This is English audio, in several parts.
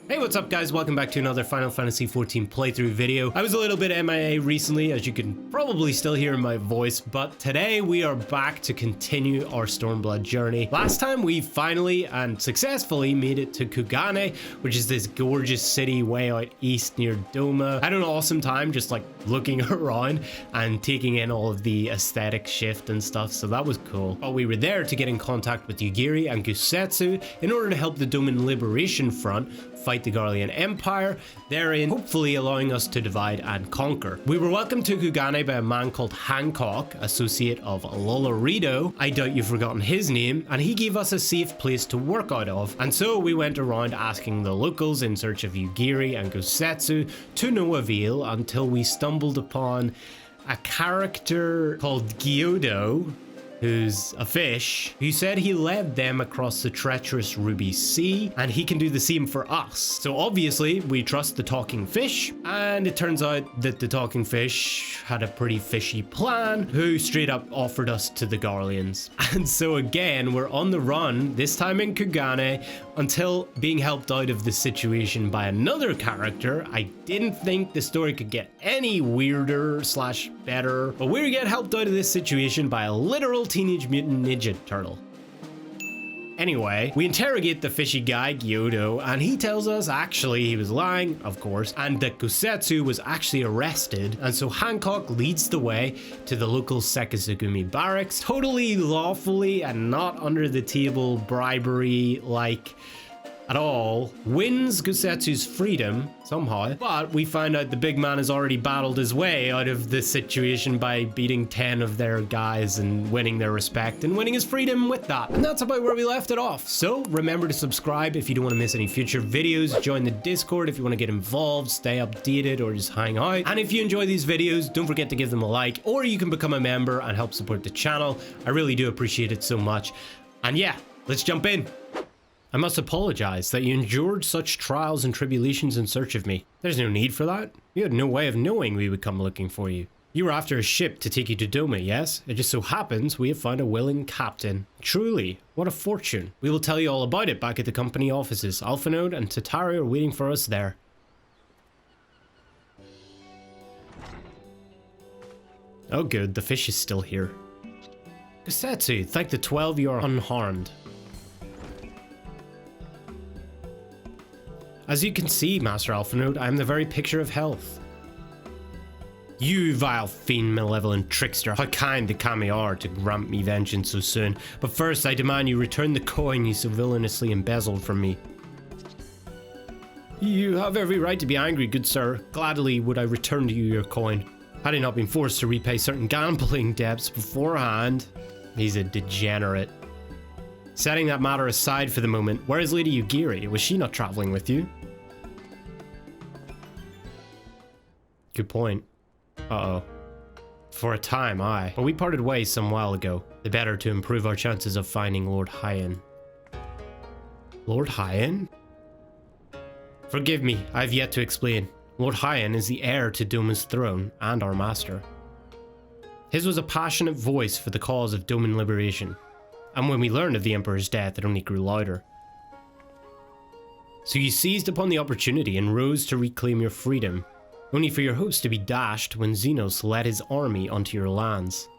Hey, what's up guys? Welcome back to another Final Fantasy XIV playthrough video. I was a little bit MIA recently, as you can probably still hear in my voice, but today we are back to continue our Stormblood journey. Last time we finally and successfully made it to Kugane, which is this gorgeous city way out east near Doma. I had an awesome time just like looking around and taking in all of the aesthetic shift and stuff, so that was cool. But we were there to get in contact with Yugiri and Gosetsu in order to help the Doman Liberation Front fight the Garlean Empire, therein hopefully allowing us to divide and conquer. We were welcomed to Kugane by a man called Hancock, associate of Lolorito. I doubt you've forgotten his name, and he gave us a safe place to work out of. And so we went around asking the locals in search of Yugiri and Gosetsu to no avail until we stumbled upon a character called Gyodo, who's a fish, who said he led them across the treacherous Ruby Sea, and he can do the same for us. So obviously, we trust the talking fish, and it turns out that the talking fish had a pretty fishy plan, who straight up offered us to the Garleans. And so again, we're on the run, this time in Kugane, until being helped out of the situation by another character. I didn't think the story could get any weirder slash better, but we get helped out of this situation by a literal Teenage Mutant Ninja Turtle. Anyway, we interrogate the fishy guy, Gyodo, and he tells us actually he was lying, of course, and that Gosetsu was actually arrested, and so Hancock leads the way to the local Sekisugumi barracks, totally lawfully and not under the table bribery like at all, wins Gosetsu's freedom somehow, but we find out the big man has already battled his way out of the situation by beating 10 of their guys and winning their respect and winning his freedom with that. And that's about where we left it off. So remember to subscribe if you don't want to miss any future videos, join the Discord if you want to get involved, stay updated, or just hang out. And if you enjoy these videos, don't forget to give them a like, or you can become a member and help support the channel. I really do appreciate it so much. And yeah, let's jump in. I must apologize that you endured such trials and tribulations in search of me. There's no need for that. You had no way of knowing we would come looking for you. You were after a ship to take you to Doma, yes? It just so happens we have found a willing captain. Truly, what a fortune. We will tell you all about it back at the company offices. Alphanode and Tatari are waiting for us there. Oh good, the fish is still here. Gosetsu, thank the 12 you are unharmed. As you can see, Master Alphanode, I am the very picture of health. You vile fiend, malevolent trickster, how kind the kami are to grant me vengeance so soon. But first, I demand you return the coin you so villainously embezzled from me. You have every right to be angry, good sir. Gladly would I return to you your coin, had I not been forced to repay certain gambling debts beforehand. He's a degenerate. Setting that matter aside for the moment, where is Lady Yugiri? Was she not traveling with you? Good point. Uh-oh. For a time, aye. But we parted ways some while ago. The better to improve our chances of finding Lord Hyen. Lord Hyen? Forgive me, I have yet to explain. Lord Hyen is the heir to Doma's throne and our master. His was a passionate voice for the cause of Doman liberation. And when we learned of the Emperor's death, it only grew louder. So you seized upon the opportunity and rose to reclaim your freedom, only for your hopes to be dashed when Xenos led his army onto your lands.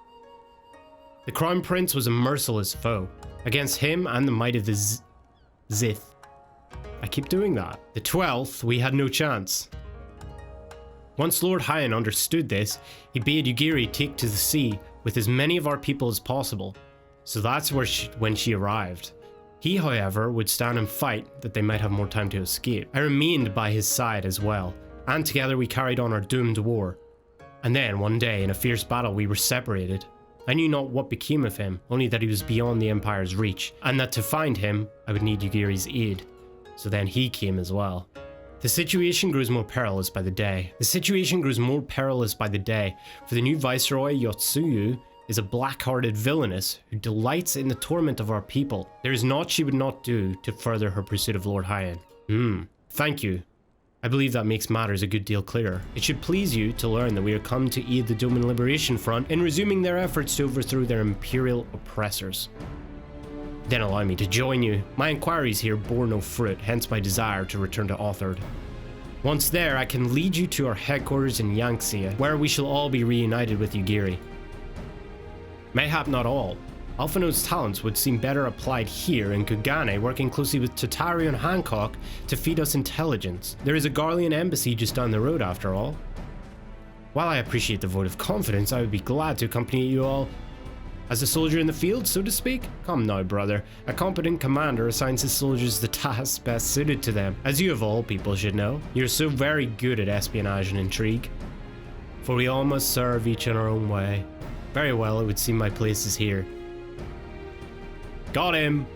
The Crown Prince was a merciless foe. Against him and the might of the Zith. I keep doing that. The 12th, we had no chance. Once Lord Hyen understood this, he bade Yugiri take to the sea with as many of our people as possible. So that's when she arrived. He, however, would stand and fight that they might have more time to escape. I remained by his side as well, and together we carried on our doomed war. And then, one day, in a fierce battle, we were separated. I knew not what became of him, only that he was beyond the Empire's reach, and that to find him, I would need Yugiri's aid. So then he came as well. The situation grows more perilous by the day. For the new Viceroy, Yotsuyu, is a black-hearted villainess who delights in the torment of our people. There is naught she would not do to further her pursuit of Lord Hyen. Thank you. I believe that makes matters a good deal clearer. It should please you to learn that we are come to aid the Doman Liberation Front in resuming their efforts to overthrow their imperial oppressors. then allow me to join you. My inquiries here bore no fruit, hence my desire to return to Othard. Once there, I can lead you to our headquarters in Yangtze, where we shall all be reunited with Yugiri. Mayhap not all. Alphino's talents would seem better applied here in Kugane, working closely with Tataru and Hancock to feed us intelligence. There is a Garlean embassy just down the road after all. While I appreciate the vote of confidence, I would be glad to accompany you all as a soldier in the field, so to speak. Come now, brother. A competent commander assigns his soldiers the tasks best suited to them, as you of all people should know. You're so very good at espionage and intrigue. For we all must serve each in our own way. Very well, it would seem my place is here. Got him!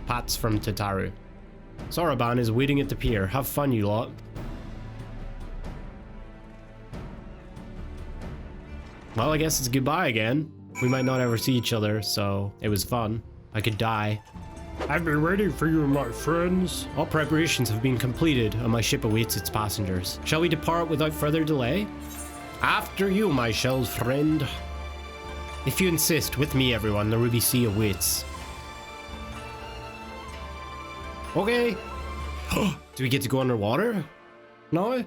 Pats from Tataru. Soroban is waiting at the pier. Have fun, you lot. Well, I guess it's goodbye again. We might not ever see each other, so it was fun. I could die. I've been waiting for you, my friends. All preparations have been completed, and my ship awaits its passengers. Shall we depart without further delay? After you, my shell friend. If you insist, with me, everyone, the Ruby Sea awaits. Okay. Do we get to go underwater? No?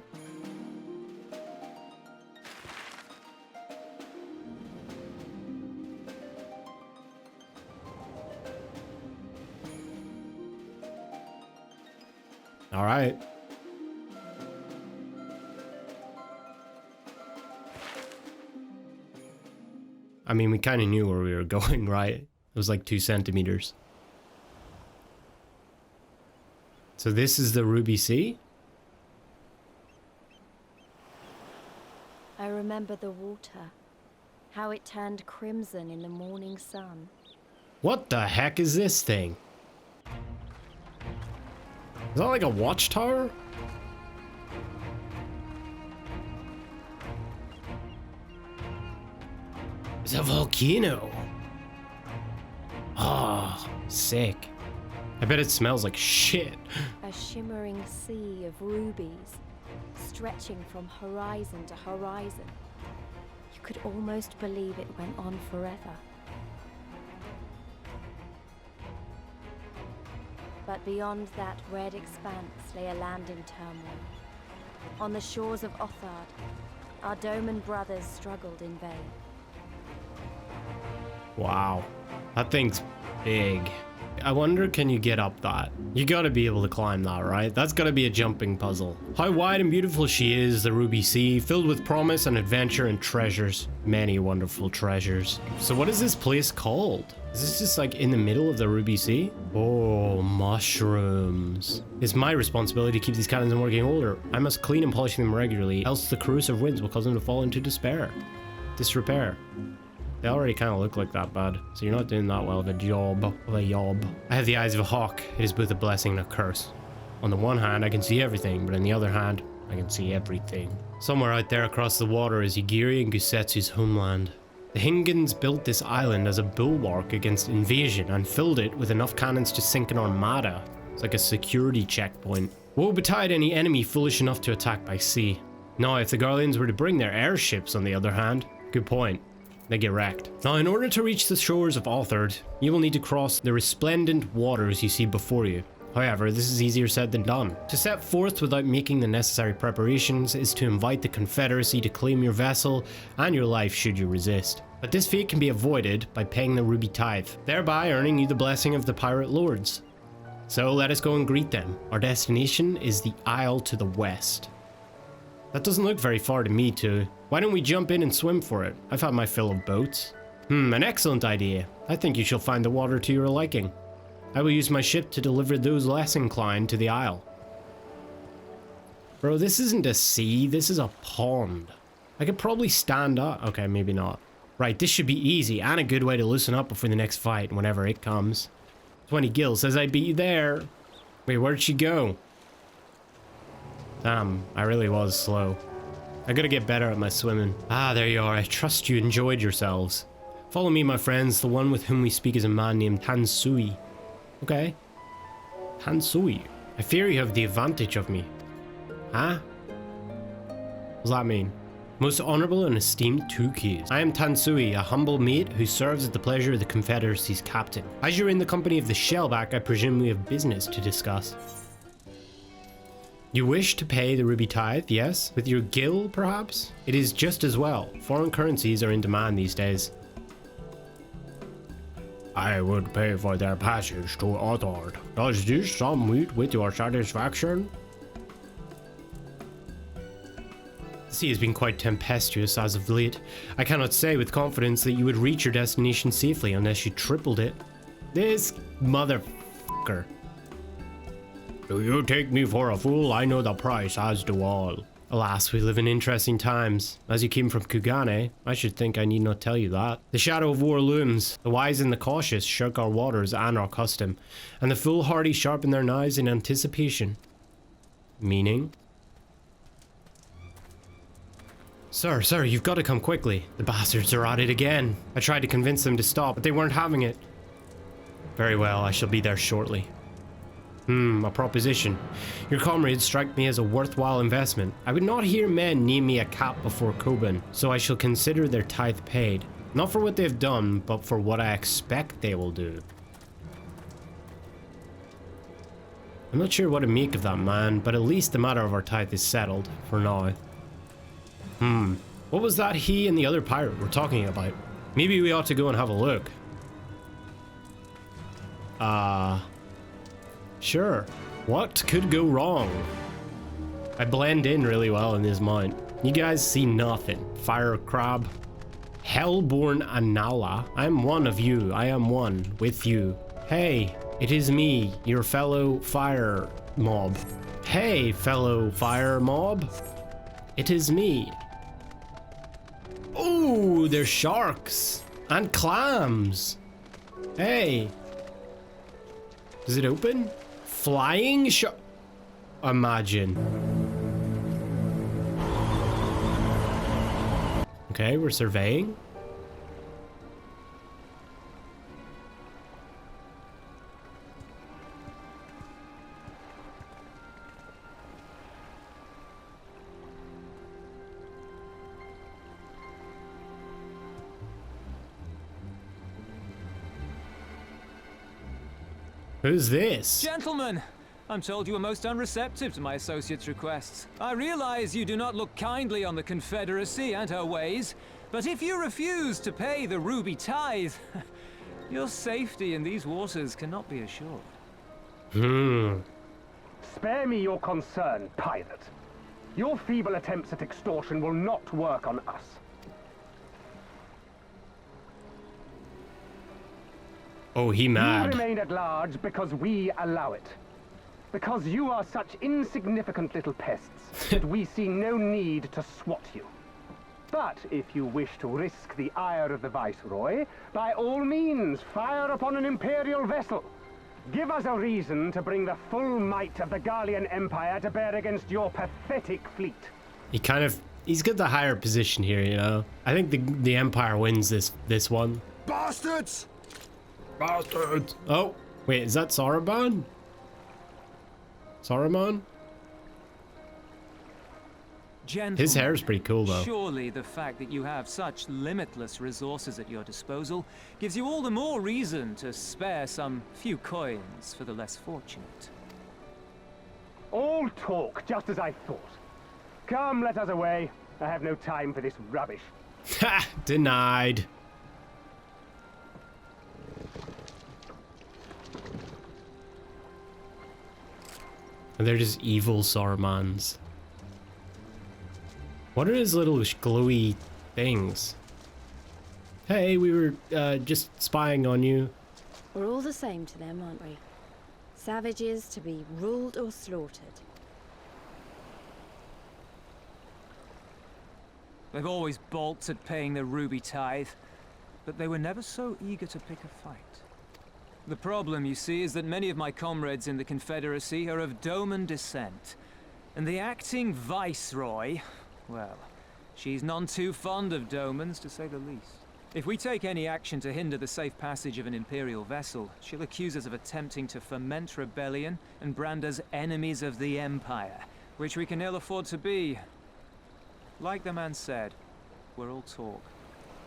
All right. I mean, we kind of knew where we were going, right? It was like 2 centimeters. So this is the Ruby Sea? I remember the water, how it turned crimson in the morning sun. What the heck is this thing? Is that like a watchtower? It's a volcano. Oh, sick. I bet it smells like shit. A shimmering sea of rubies, stretching from horizon to horizon. You could almost believe it went on forever. But beyond that red expanse lay a land in turmoil. On the shores of Othard, our Doman brothers struggled in vain. Wow, that thing's big. I wonder, can you get up that? You gotta be able to climb that, right? That's gotta be a jumping puzzle. How wide and beautiful she is, the Ruby Sea, filled with promise and adventure and treasures. Many wonderful treasures. So what is this place called? Is this just like in the middle of the Ruby Sea? Oh, mushrooms. It's my responsibility to keep these cannons in working order. I must clean and polish them regularly, else the corrosive winds will cause them to fall into despair. Disrepair. They already kind of look like that bad, so you're not doing that well of a job. I have the eyes of a hawk. It is both a blessing and a curse. On the one hand, I can see everything, but on the other hand, I can see everything. Somewhere out there across the water is Yugiri and Gosetsu's homeland. The Hingans built this island as a bulwark against invasion and filled it with enough cannons to sink an armada. It's like a security checkpoint. Woe betide any enemy foolish enough to attack by sea. Now, if the Garleans were to bring their airships, on the other hand, good point. They get wrecked. Now, in order to reach the shores of Othard, you will need to cross the resplendent waters you see before you. However, this is easier said than done. To set forth without making the necessary preparations is to invite the Confederacy to claim your vessel and your life should you resist. But this fate can be avoided by paying the Ruby Tithe, thereby earning you the blessing of the Pirate Lords. So let us go and greet them. Our destination is the Isle to the west. That doesn't look very far to me too. Why don't we jump in and swim for it? I've had my fill of boats. An excellent idea. I think you shall find the water to your liking. I will use my ship to deliver those less inclined to the isle. Bro, this isn't a sea, this is a pond. I could probably stand up. Okay, maybe not. Right, this should be easy and a good way to loosen up before the next fight, whenever it comes. 20 gil says I beat you there. Wait, where'd she go? Damn, I really was slow. I gotta get better at my swimming. Ah, there you are. I trust you enjoyed yourselves. Follow me, my friends. The one with whom we speak is a man named Tansui. Okay. Tansui. I fear you have the advantage of me. Huh? What does that mean? Most honorable and esteemed two keys. I am Tansui, a humble mate who serves at the pleasure of the Confederacy's captain. As you're in the company of the Shellback, I presume we have business to discuss. You wish to pay the ruby tithe, yes? With your gil, perhaps? It is just as well. Foreign currencies are in demand these days. I would pay for their passage to Othard. Does this sum meet with your satisfaction? The sea has been quite tempestuous as of late. I cannot say with confidence that you would reach your destination safely unless you tripled it. This motherfucker. Do you take me for a fool? I know the price, as do all. Alas, we live in interesting times. As you came from Kugane, I should think I need not tell you that. The shadow of war looms. The wise and the cautious shirk our waters and our custom, and the foolhardy sharpen their knives in anticipation. Meaning? Sir, you've got to come quickly. The bastards are at it again. I tried to convince them to stop, but they weren't having it. Very well, I shall be there shortly. A proposition. Your comrades strike me as a worthwhile investment. I would not hear men name me a cap before Koban, so I shall consider their tithe paid. Not for what they've done, but for what I expect they will do. I'm not sure what to make of that, man, but at least the matter of our tithe is settled, for now. What was that he and the other pirate were talking about? Maybe we ought to go and have a look. Sure. What could go wrong? I blend in really well in this mind. You guys see nothing. Fire crab. Hellborn Anala. I am one of you. I am one with you. Hey, it is me, your fellow fire mob. Hey, fellow fire mob. It is me. Oh, there's sharks and clams. Hey. Does it open? Flying shark. Imagine. Okay, we're surveying. Who's this? Gentlemen, I'm told you are most unreceptive to my associate's requests. I realize you do not look kindly on the Confederacy and her ways, but if you refuse to pay the ruby tithe, your safety in these waters cannot be assured. Spare me your concern, pirate. Your feeble attempts at extortion will not work on us. Oh, he mad. You remain at large because we allow it. Because you are such insignificant little pests that we see no need to swat you. But if you wish to risk the ire of the Viceroy, by all means, fire upon an Imperial vessel. Give us a reason to bring the full might of the Gallian Empire to bear against your pathetic fleet. He's got the higher position here, you know. I think the Empire wins this one. Bastards! Bastards! Oh, wait, is that Saruman? Saruman? Gentlemen, his hair is pretty cool, though. Surely the fact that you have such limitless resources at your disposal gives you all the more reason to spare some few coins for the less fortunate. All talk, just as I thought. Come, let us away. I have no time for this rubbish. Ha! Denied. And they're just evil Sarumans. What are his little glowy things? Hey, we were just spying on you. We're all the same to them, aren't we? Savages to be ruled or slaughtered. They've always balked at paying the ruby tithe, but they were never so eager to pick a fight. The problem, you see, is that many of my comrades in the Confederacy are of Doman descent, and the acting Viceroy, well, she's none too fond of Domans, to say the least. If we take any action to hinder the safe passage of an Imperial vessel, she'll accuse us of attempting to foment rebellion and brand us enemies of the Empire, which we can ill afford to be. Like the man said, we're all talk.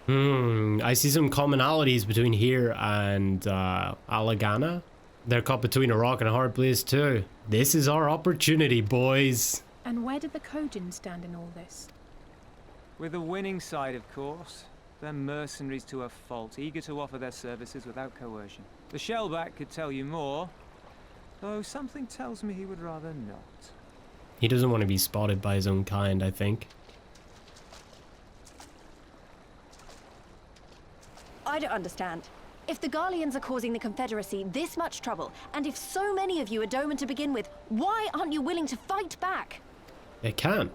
I see some commonalities between here and Alagana. They're caught between a rock and a hard place too. This is our opportunity, boys. And where did the Kojin stand in all this? With the winning side, of course. They're mercenaries to a fault, eager to offer their services without coercion. The Shellback could tell you more, though something tells me he would rather not. He doesn't want to be spotted by his own kind, I think. I don't understand. If the Garleans are causing the Confederacy this much trouble, and if so many of you are Doman to begin with, why aren't you willing to fight back? They can.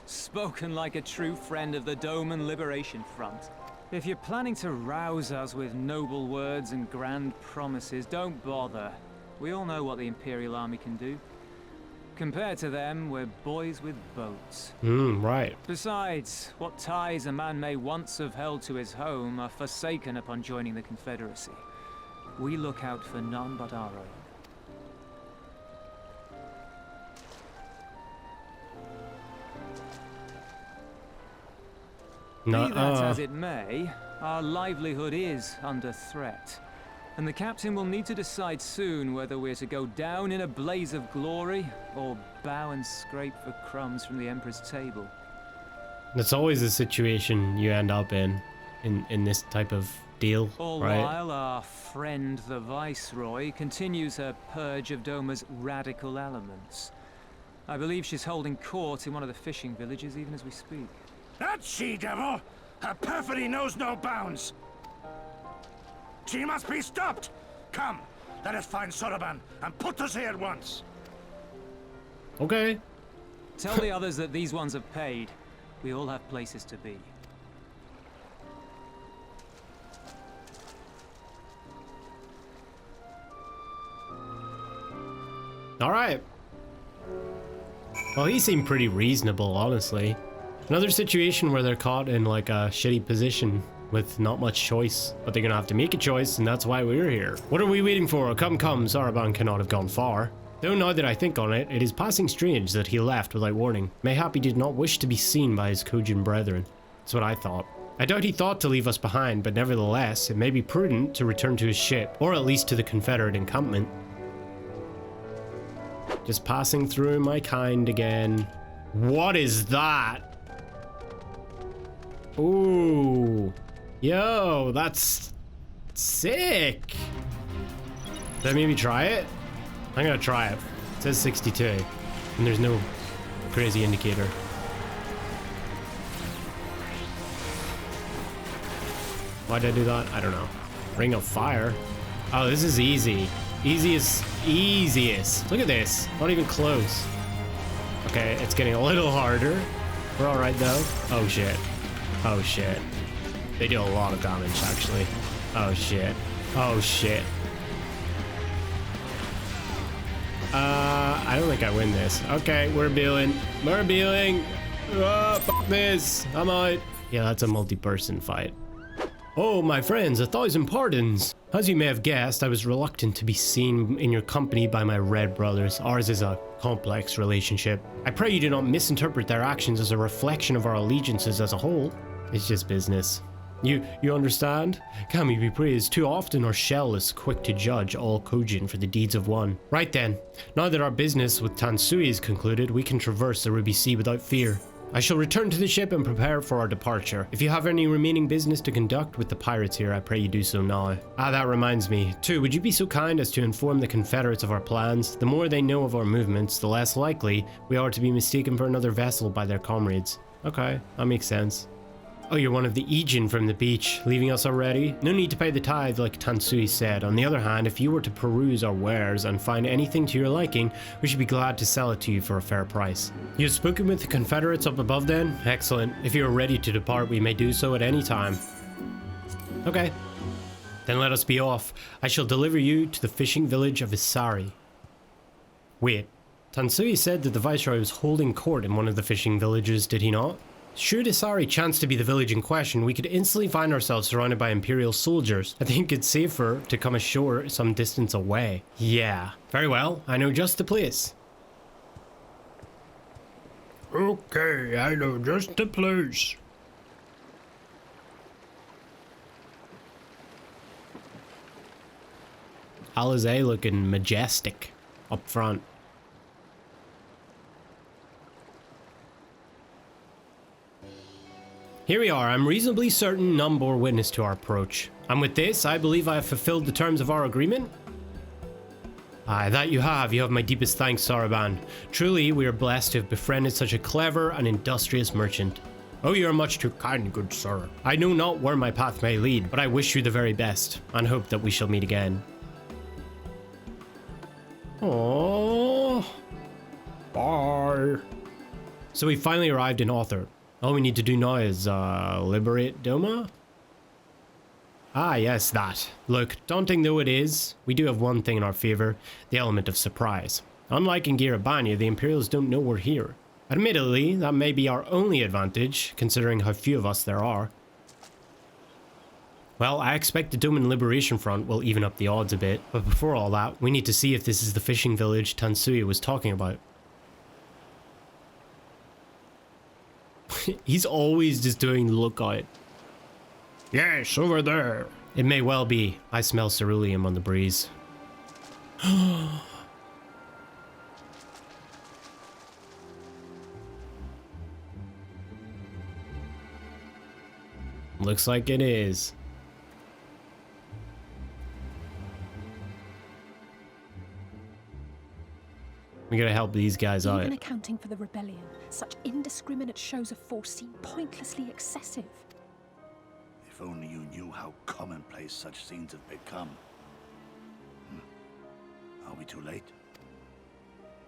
Spoken like a true friend of the Doman Liberation Front. If you're planning to rouse us with noble words and grand promises, don't bother. We all know what the Imperial Army can do. Compared to them, we're boys with boats. Right. Besides, what ties a man may once have held to his home are forsaken upon joining the Confederacy. We look out for none but our own. Be that as it may, our livelihood is under threat. And the captain will need to decide soon whether we're to go down in a blaze of glory or bow and scrape for crumbs from the Emperor's table. That's always the situation you end up in this type of deal, All right? while our friend the Viceroy continues her purge of Doma's radical elements. I believe she's holding court in one of the fishing villages even as we speak. That she-devil! Her perfidy knows no bounds! She must be stopped! Come, let us find Soroban and put us here at once! Okay. Tell the others that these ones have paid. We all have places to be. Alright. Well, he seemed pretty reasonable, honestly. Another situation where they're caught in like a shitty position with not much choice, but they're gonna have to make a choice, and that's why we're here. What are we waiting for? Come, Soroban cannot have gone far. Though now that I think on it, it is passing strange that he left without warning. Mayhap he did not wish to be seen by his Kojin brethren. That's what I thought. I doubt he thought to leave us behind, but nevertheless, it may be prudent to return to his ship, or at least to the Confederate encampment. Just passing through my kind again. What is that? Ooh. Yo, that's sick. Did I maybe try it? I'm gonna try it. It says 62, and there's no crazy indicator. Why did I do that? I don't know. Ring of Fire. Oh, this is easy. Easiest. Look at this. Not even close. Okay, it's getting a little harder. We're all right though. Oh shit. Oh shit. They do a lot of damage actually. Oh shit. Oh shit. I don't think I win this. Okay, we're bailing. We're bailing. Fuck this. I'm out. Yeah, that's a multi-person fight. Oh, my friends, 1,000 pardons. As you may have guessed, I was reluctant to be seen in your company by my red brothers. Ours is a complex relationship. I pray you do not misinterpret their actions as a reflection of our allegiances as a whole. It's just business. You understand? Kami be praised. Too often our shell is quick to judge all Kojin for the deeds of one. Right then, now that our business with Tansui is concluded, we can traverse the Ruby Sea without fear. I shall return to the ship and prepare for our departure. If you have any remaining business to conduct with the pirates here, I pray you do so now. Ah, that reminds me. Too, would you be so kind as to inform the Confederates of our plans? The more they know of our movements, the less likely we are to be mistaken for another vessel by their comrades. Okay, that makes sense. Oh, you're one of the Aegean from the beach, leaving us already? No need to pay the tithe like Tansui said. On the other hand, if you were to peruse our wares and find anything to your liking, we should be glad to sell it to you for a fair price. You've spoken with the Confederates up above then? Excellent. If you are ready to depart, we may do so at any time. Okay. Then let us be off. I shall deliver you to the fishing village of Isari. Wait. Tansui said that the Viceroy was holding court in one of the fishing villages, did he not? Should Isari chance to be the village in question, we could instantly find ourselves surrounded by Imperial soldiers. I think it's safer to come ashore some distance away. Yeah. Very well, I know just the place. Okay, I know just the place. Alizé looking majestic up front. Here we are. I'm reasonably certain none bore witness to our approach. And with this, I believe I have fulfilled the terms of our agreement. Aye, that you have. You have my deepest thanks, Saraban. Truly, we are blessed to have befriended such a clever and industrious merchant. Oh, you are much too kind, good sir. I know not where my path may lead, but I wish you the very best, and hope that we shall meet again. Oh, bye. So we finally arrived in Author. All we need to do now is, liberate Doma? Ah, yes, that. Look, daunting though it is, we do have one thing in our favor, the element of surprise. Unlike in Girabanya, the Imperials don't know we're here. Admittedly, that may be our only advantage, considering how few of us there are. Well, I expect the Doman Liberation Front will even up the odds a bit, but before all that, we need to see if this is the fishing village Tansui was talking about. He's always just doing lookout. Yes, over there. It may well be. I smell ceruleum on the breeze. Looks like it is. We gotta help these guys out. Even accounting for the rebellion, such indiscriminate shows of force seem pointlessly excessive. If only you knew how commonplace such scenes have become. Are we too late?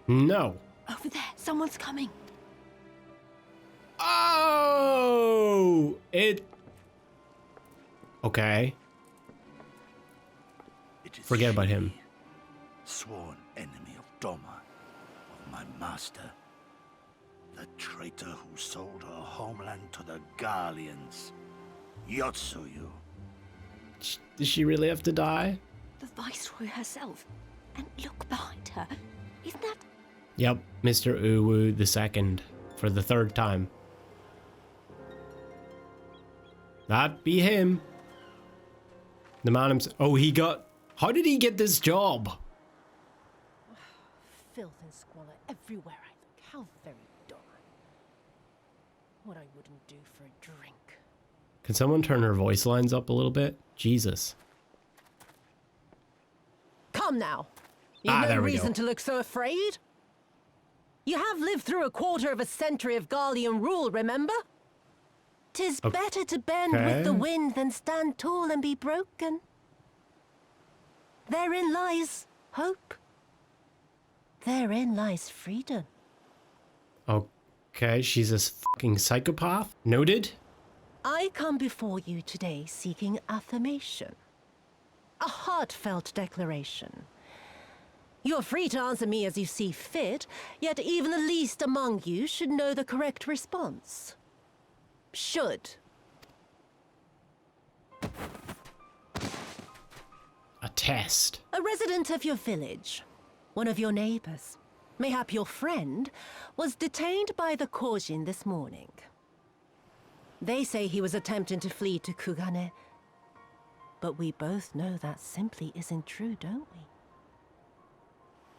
No. Over there, someone's coming. Oh! Okay. It is Forget about she, him. Sworn enemy of Doma, of my master. The traitor who sold her homeland to the Garleans. Yotsuyu. Does she really have to die? The Viceroy herself. And look behind her. Isn't that... Yep, Mr. Uwu II, for the third time. That be him. The man himself. Oh, he got... How did he get this job? Filth and squalor everywhere I look. How very dark. What I wouldn't do for a drink. Can someone turn her voice lines up a little bit? Jesus. Come now. You've no there we reason go. to look so afraid. You have lived through a quarter of a century of Garlean rule, remember? 'Tis better to bend with the wind than stand tall and be broken. Therein lies hope. Therein lies freedom. Okay, she's a fucking psychopath. Noted. I come before you today seeking affirmation. A heartfelt declaration. You are free to answer me as you see fit, yet even the least among you should know the correct response. Should. A test. A resident of your village, one of your neighbors, mayhap your friend, was detained by the Kojin this morning. They say he was attempting to flee to Kugane, but we both know that simply isn't true, don't we?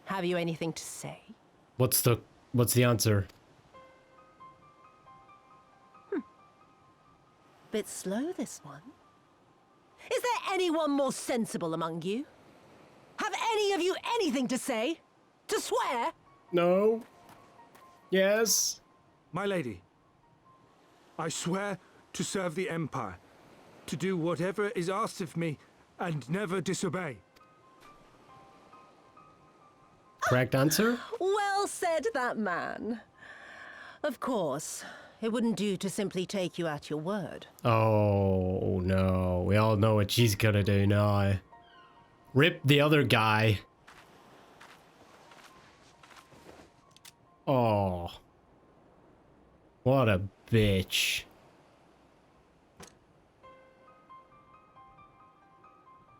Have you anything to say? What's the answer? Bit slow, this one. Is there anyone more sensible among you? Have any of you anything to say? To swear? No. Yes. My lady, I swear to serve the Empire, to do whatever is asked of me, and never disobey. Correct answer? Well said, that man. Of course, it wouldn't do to simply take you at your word. Oh, no. We all know what she's gonna do now. Rip the other guy. Oh. What a bitch.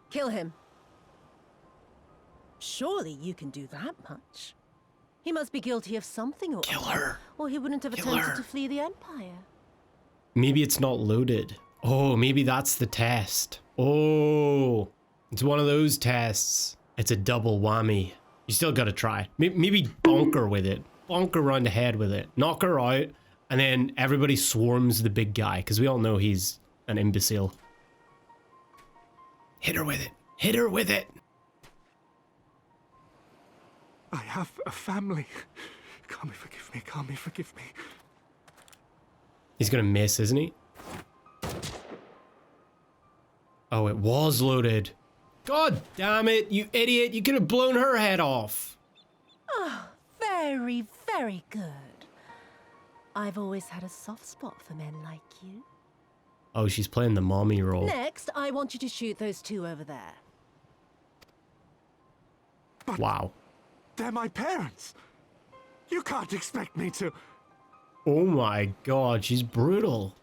Kill him. Surely you can do that much. He must be guilty of something or Kill other, her. or he wouldn't have Kill attempted her. to flee the Empire. Maybe it's not loaded. Oh, maybe that's the test. Oh, it's one of those tests. It's a double whammy. You still gotta try. Maybe bonk her with it. Bonk her around the head with it. Knock her out. And then everybody swarms the big guy. Because we all know he's an imbecile. Hit her with it. Hit her with it. I have a family. Kami, forgive me. Kami, forgive me. He's gonna miss, isn't he? Oh, it was loaded. God damn it, you idiot. You could have blown her head off. Ah, very, very good. I've always had a soft spot for men like you. Oh, she's playing the mommy role. Next, I want you to shoot those two over there. Wow. They're my parents. You can't expect me to... Oh my god, she's brutal.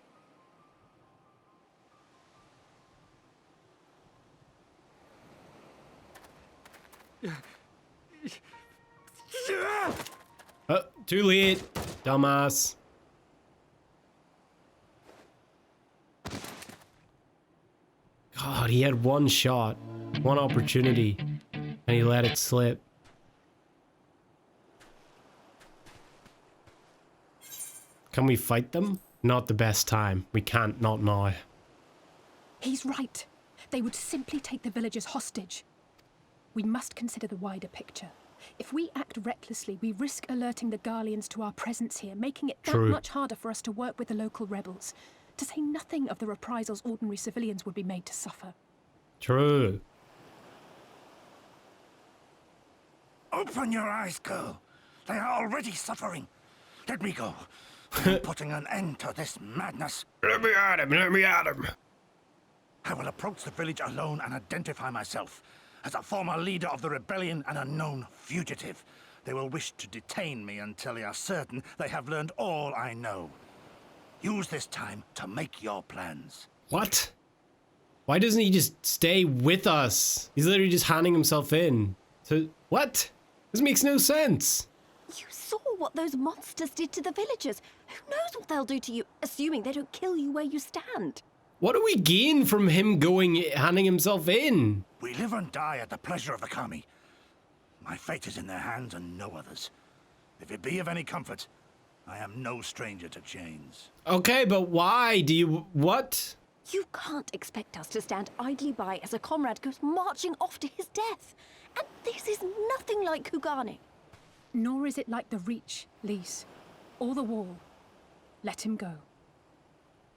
Too late, dumbass. God, he had one shot, one opportunity, and he let it slip. Can we fight them? Not the best time. We can't, not now. He's right. They would simply take the villagers hostage. We must consider the wider picture. If we act recklessly, we risk alerting the Garleans to our presence here, making it that much harder for us to work with the local rebels. To say nothing of the reprisals ordinary civilians would be made to suffer. True. Open your eyes, girl. They are already suffering. Let me go. I'm putting an end to this madness. Let me at him, let me at him. I will approach the village alone and identify myself. As a former leader of the rebellion and a known fugitive, they will wish to detain me until they are certain they have learned all I know. Use this time to make your plans. What? Why doesn't he just stay with us? He's literally just handing himself in. So, what? This makes no sense. You saw what those monsters did to the villagers. Who knows what they'll do to you, assuming they don't kill you where you stand. What do we gain from him handing himself in? We live and die at the pleasure of the Kami. My fate is in their hands and no others. If it be of any comfort, I am no stranger to chains. Okay, but why do you... what? You can't expect us to stand idly by as a comrade goes marching off to his death. And this is nothing like Kugane. Nor is it like the Reach, Lise, or the Wall. Let him go.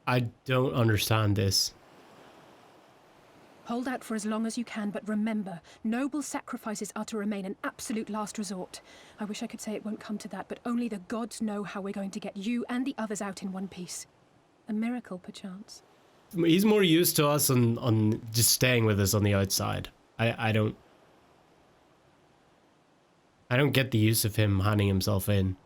I don't understand this. Hold out for as long as you can, but remember, noble sacrifices are to remain an absolute last resort. I wish I could say it won't come to that, but only the gods know how we're going to get you and the others out in one piece. A miracle, perchance. He's more used to us on just staying with us on the outside. I don't get the use of him handing himself in.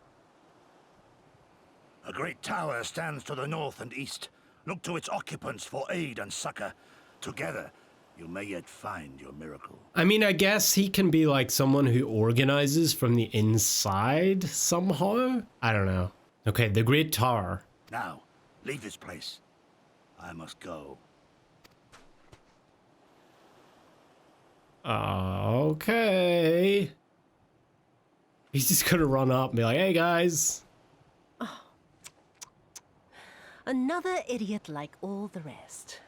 A great tower stands to the north and east. Look to its occupants for aid and succor. Together, you may yet find your miracle. I mean, I guess he can be like someone who organizes from the inside somehow? I don't know. Okay, the Great Tower. Now, leave this place. I must go. Okay. He's just gonna run up and be like, hey guys. Another idiot like all the rest.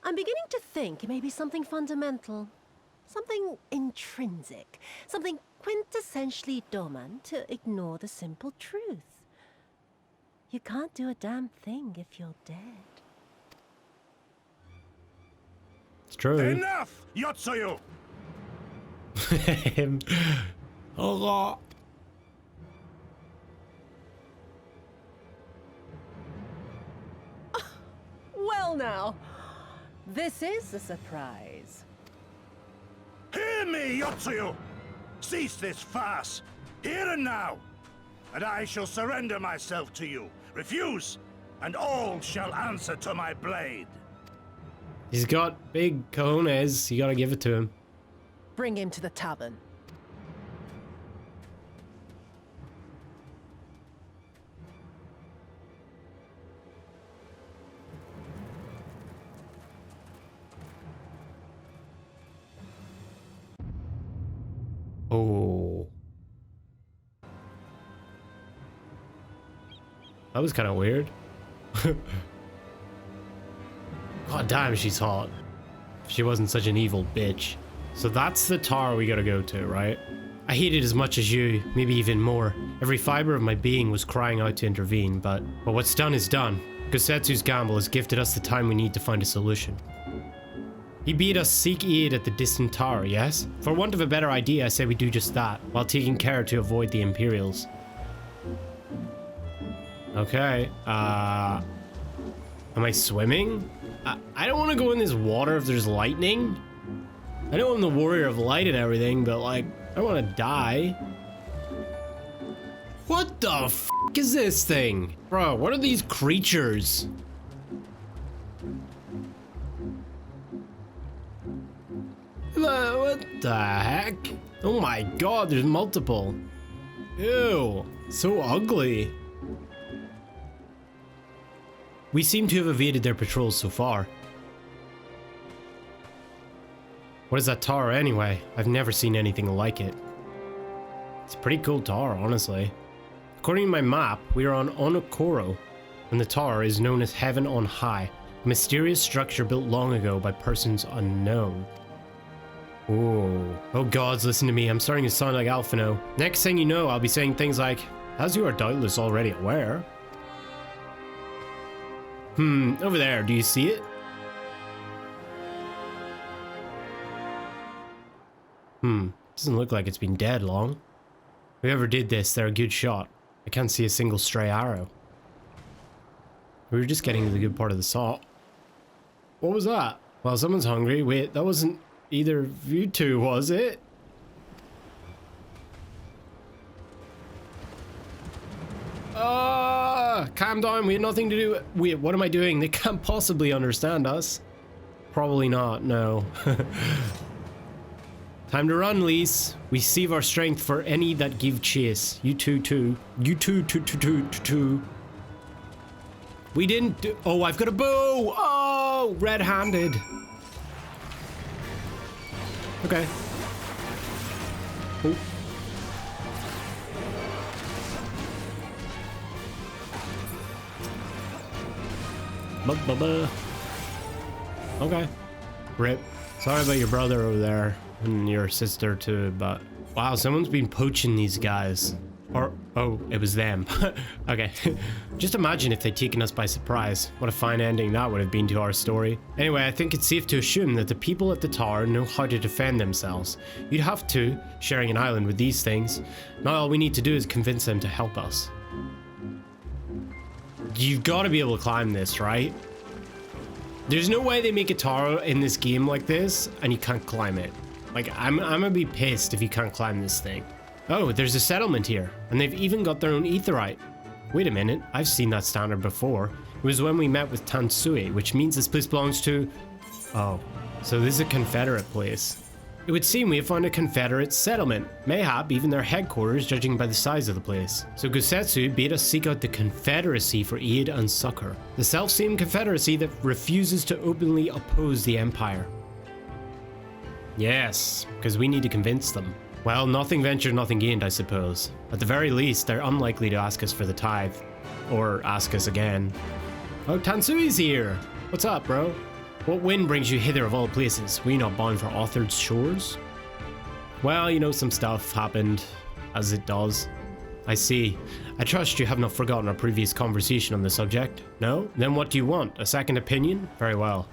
I'm beginning to think it may be something fundamental. Something intrinsic. Something quintessentially Doman to ignore the simple truth. You can't do a damn thing if you're dead. It's true. Enough, Yotsuyu! Oh, Well now, this is a surprise. Hear me, Yotsuyu! Cease this farce, here and now, and I shall surrender myself to you. Refuse, and all shall answer to my blade. he's got big cojones. You gotta give it to him. Bring him to the tavern. Oh. That was kind of weird. God damn, she's hot. If she wasn't such an evil bitch. So that's the tower we gotta go to, right? I hate it as much as you, maybe even more. Every fiber of my being was crying out to intervene, but what's done is done. Gosetsu's gamble has gifted us the time we need to find a solution. He bade us seek aid at the distant tower, yes? For want of a better idea, I say we do just that, while taking care to avoid the Imperials. Okay, am I swimming? I don't want to go in this water if there's lightning. I know I'm the warrior of light and everything, but like, I don't want to die. What the f*** is this thing? Bro, what are these creatures? What the heck? Oh my god, there's multiple. Ew, so ugly. We seem to have evaded their patrols so far. What is that tower anyway? I've never seen anything like it. It's a pretty cool tower, honestly. According to my map, we are on Onokoro, and the tower is known as Heaven on High, a mysterious structure built long ago by persons unknown. Ooh. Oh gods, listen to me, I'm starting to sound like Alphino. Next thing you know, I'll be saying things like, as you are doubtless already aware. Over there, do you see it? Doesn't look like it's been dead long. Whoever did this, they're a good shot. I can't see a single stray arrow. We were just getting to the good part of the saw. What was that? Well, someone's hungry. Wait, that wasn't either of you two, was it? Calm down, we had nothing to do. Wait, what am I doing? They can't possibly understand us. Probably not, no. Time to run, Lise. We save our strength for any that give chase. You two. You two. We didn't do— oh, I've got a bow! Oh, red-handed. Okay. Oh. Okay. Rip. Sorry about your brother over there. And your sister too, but... wow, someone's been poaching these guys. Or, oh, it was them. Okay. Just imagine if they'd taken us by surprise. What a fine ending that would have been to our story. Anyway, I think it's safe to assume that the people at the tower know how to defend themselves. You'd have to, sharing an island with these things. Now all we need to do is convince them to help us. You've got to be able to climb this, right? There's no way they make a tower in this game like this and you can't climb it. Like, I'm gonna be pissed if you can't climb this thing. Oh, there's a settlement here, and they've even got their own aetheryte. Wait a minute, I've seen that standard before. It was when we met with Tansui, which means this place belongs to... oh, so this is a Confederate place. It would seem we have found a Confederate settlement, mayhap even their headquarters, judging by the size of the place. So Gosetsu bade us seek out the Confederacy for aid and succor. The self-same Confederacy that refuses to openly oppose the Empire. Yes, because we need to convince them. Well, nothing ventured, nothing gained, I suppose. At the very least, they're unlikely to ask us for the tithe. Or ask us again. Oh, Tansui's here! What's up, bro? What wind brings you hither of all places? Were you not bound for Arthur's shores? Well, you know, some stuff happened, as it does. I see. I trust you have not forgotten our previous conversation on the subject. No? Then what do you want? A second opinion? Very well.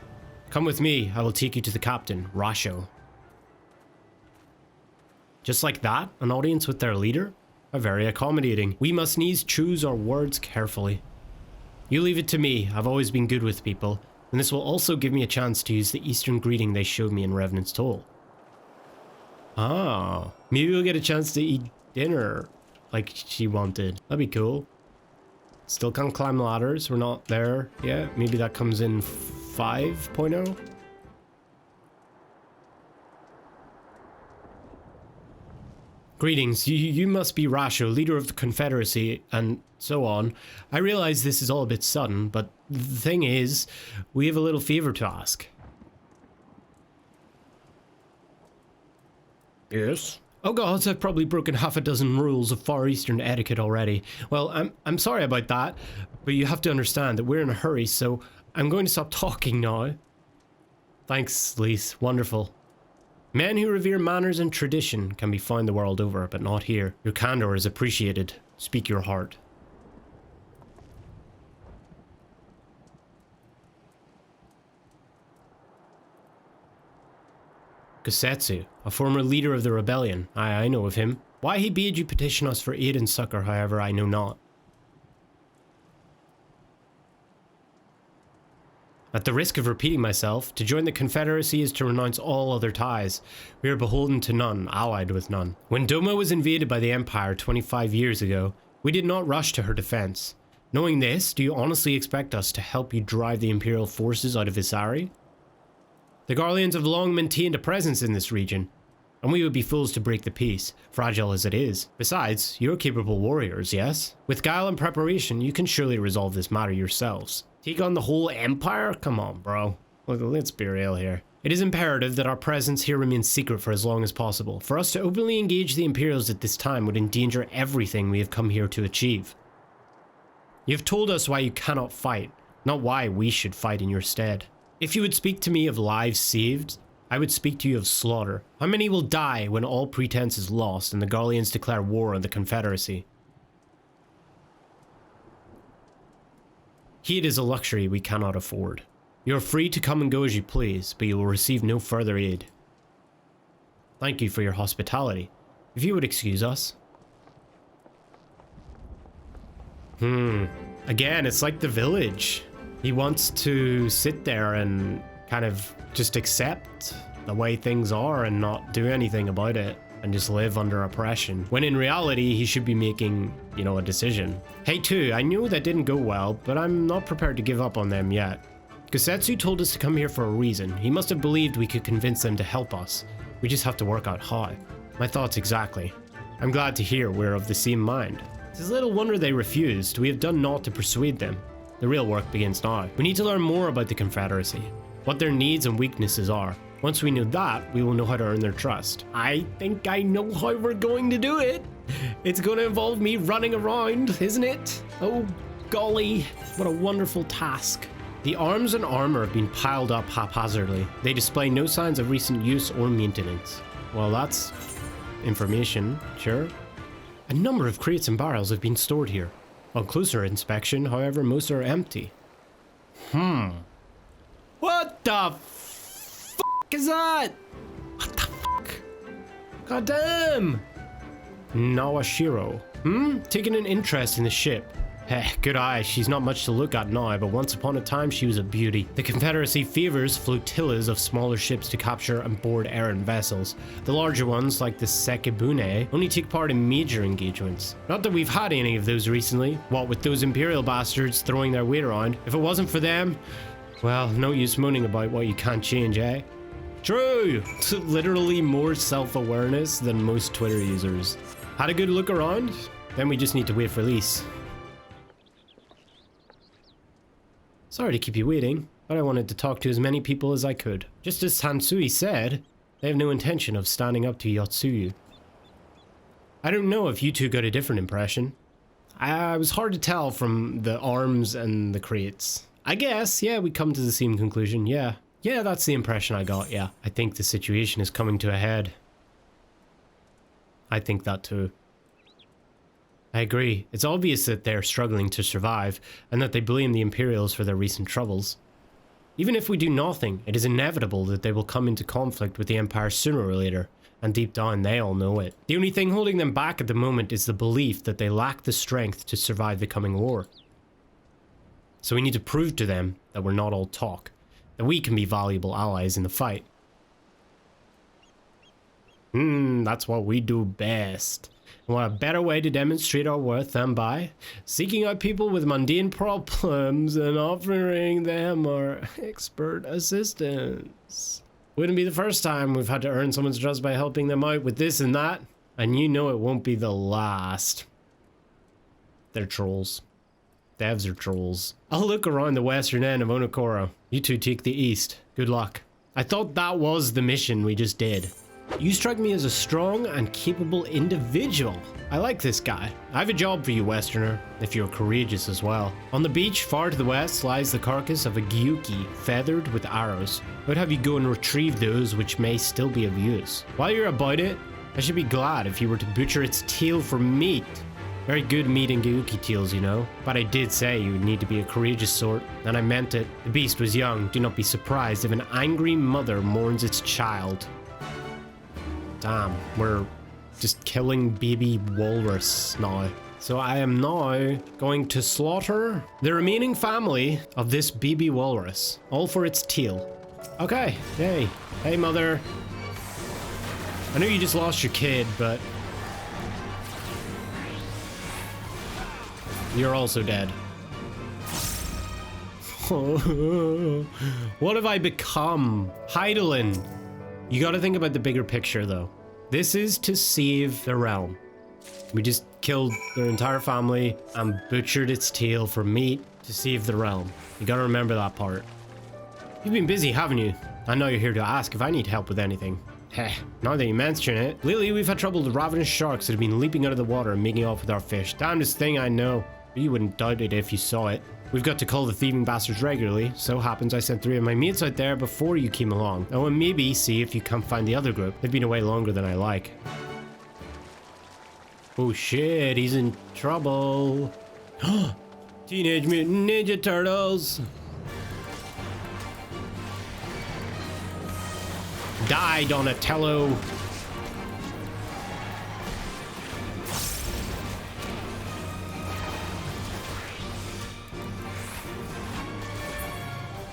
Come with me, I will take you to the captain, Rasho. Just like that? An audience with their leader? How very accommodating. We must needs choose our words carefully. You leave it to me. I've always been good with people. And this will also give me a chance to use the Eastern greeting they showed me in Revenant's Toll. Ah, maybe we'll get a chance to eat dinner like she wanted. That'd be cool. Still can't climb ladders. We're not there yet. Maybe that comes in 5.0. Greetings, you must be Rasho, leader of the Confederacy, and so on. I realize this is all a bit sudden, but the thing is, we have a little favor to ask. Yes? Oh gods, I've probably broken half a dozen rules of Far Eastern etiquette already. Well, I'm sorry about that, but you have to understand that we're in a hurry, so I'm going to stop talking now. Thanks, Lise. Wonderful. Men who revere manners and tradition can be found the world over, but not here. Your candor is appreciated. Speak your heart. Gosetsu, a former leader of the rebellion. I know of him. Why he bade you petition us for aid and succor, however, I know not. At the risk of repeating myself, to join the Confederacy is to renounce all other ties. We are beholden to none, allied with none. When Doma was invaded by the Empire 25 years ago, we did not rush to her defense. Knowing this, do you honestly expect us to help you drive the Imperial forces out of Visari? The Garleans have long maintained a presence in this region, and we would be fools to break the peace, fragile as it is. Besides, you're capable warriors, yes? With guile and preparation, you can surely resolve this matter yourselves. Take on the whole empire? Come on, bro. Let's be real here. It is imperative that our presence here remains secret for as long as possible. For us to openly engage the Imperials at this time would endanger everything we have come here to achieve. You have told us why you cannot fight, not why we should fight in your stead. If you would speak to me of lives saved, I would speak to you of slaughter. How many will die when all pretense is lost and the Garleans declare war on the Confederacy? Heed is a luxury we cannot afford. You are free to come and go as you please, but you will receive no further aid. Thank you for your hospitality. If you would excuse us. Again, it's like the village. He wants to sit there and kind of just accept the way things are and not do anything about it and just live under oppression. When in reality, he should be making, you know, a decision. Hey, too, I know that didn't go well, but I'm not prepared to give up on them yet. Gosetsu told us to come here for a reason. He must have believed we could convince them to help us. We just have to work out how. My thoughts exactly. I'm glad to hear we're of the same mind. It is little wonder they refused. We have done naught to persuade them. The real work begins now. We need to learn more about the Confederacy, what their needs and weaknesses are. Once we know that, we will know how to earn their trust. I think I know how we're going to do it. It's going to involve me running around, isn't it? Oh, golly, what a wonderful task. The arms and armor have been piled up haphazardly. They display no signs of recent use or maintenance. Well, that's information, sure. A number of crates and barrels have been stored here. On closer inspection, however, most are empty. What the fuck is that? What the fuck? God damn! Nawashiro. Taking an interest in the ship. Heh, good eye, she's not much to look at now, but once upon a time she was a beauty. The Confederacy favors flotillas of smaller ships to capture and board errant vessels. The larger ones, like the Sekibune, only take part in major engagements. Not that we've had any of those recently, what with those Imperial bastards throwing their weight around. If it wasn't for them, well, no use moaning about what you can't change, eh? True! Literally more self-awareness than most Twitter users. Had a good look around? Then we just need to wait for Lise. Sorry to keep you waiting, but I wanted to talk to as many people as I could. Just as Tansui said, they have no intention of standing up to Yotsuyu. I don't know if you two got a different impression. It was hard to tell from the arms and the crates. I guess, yeah, we come to the same conclusion, yeah. Yeah, that's the impression I got, yeah. I think the situation is coming to a head. I think that too. I agree. It's obvious that they're struggling to survive, and that they blame the Imperials for their recent troubles. Even if we do nothing, it is inevitable that they will come into conflict with the Empire sooner or later, and deep down they all know it. The only thing holding them back at the moment is the belief that they lack the strength to survive the coming war. So we need to prove to them that we're not all talk, that we can be valuable allies in the fight. That's what we do best. And what a better way to demonstrate our worth than by seeking out people with mundane problems and offering them our expert assistance. Wouldn't be the first time we've had to earn someone's trust by helping them out with this and that, and you know it won't be the last. They're trolls. Devs are trolls. I'll look around the western end of Onokoro. You two take the east. Good luck. I thought that was the mission we just did. You strike me as a strong and capable individual. I like this guy. I have a job for you, Westerner, if you're courageous as well. On the beach, far to the west, lies the carcass of a gyuki, feathered with arrows. I would have you go and retrieve those which may still be of use. While you're about it, I should be glad if you were to butcher its tail for meat. Very good meat and gyuki tails, you know. But I did say you would need to be a courageous sort, and I meant it. The beast was young. Do not be surprised if an angry mother mourns its child. Damn, we're just killing baby walrus now. So I am now going to slaughter the remaining family of this baby walrus, all for its tail. Okay, hey, hey mother. I know you just lost your kid, but you're also dead. What have I become? Heidelin. You gotta think about the bigger picture though. This is to save the realm. We just killed their entire family and butchered its tail for meat to save the realm. You gotta remember that part. You've been busy, haven't you? I know you're here to ask if I need help with anything. Heh, now that you mention it. Lately, we've had trouble with ravenous sharks that have been leaping out of the water and making off with our fish. Damnedest thing I know. But you wouldn't doubt it if you saw it. We've got to call the thieving bastards regularly. So happens I sent 3 of my mates out there before you came along. Oh, and maybe see if you can't find the other group. They've been away longer than I like. Oh shit, he's in trouble. Teenage Mutant Ninja Turtles. Die, Donatello.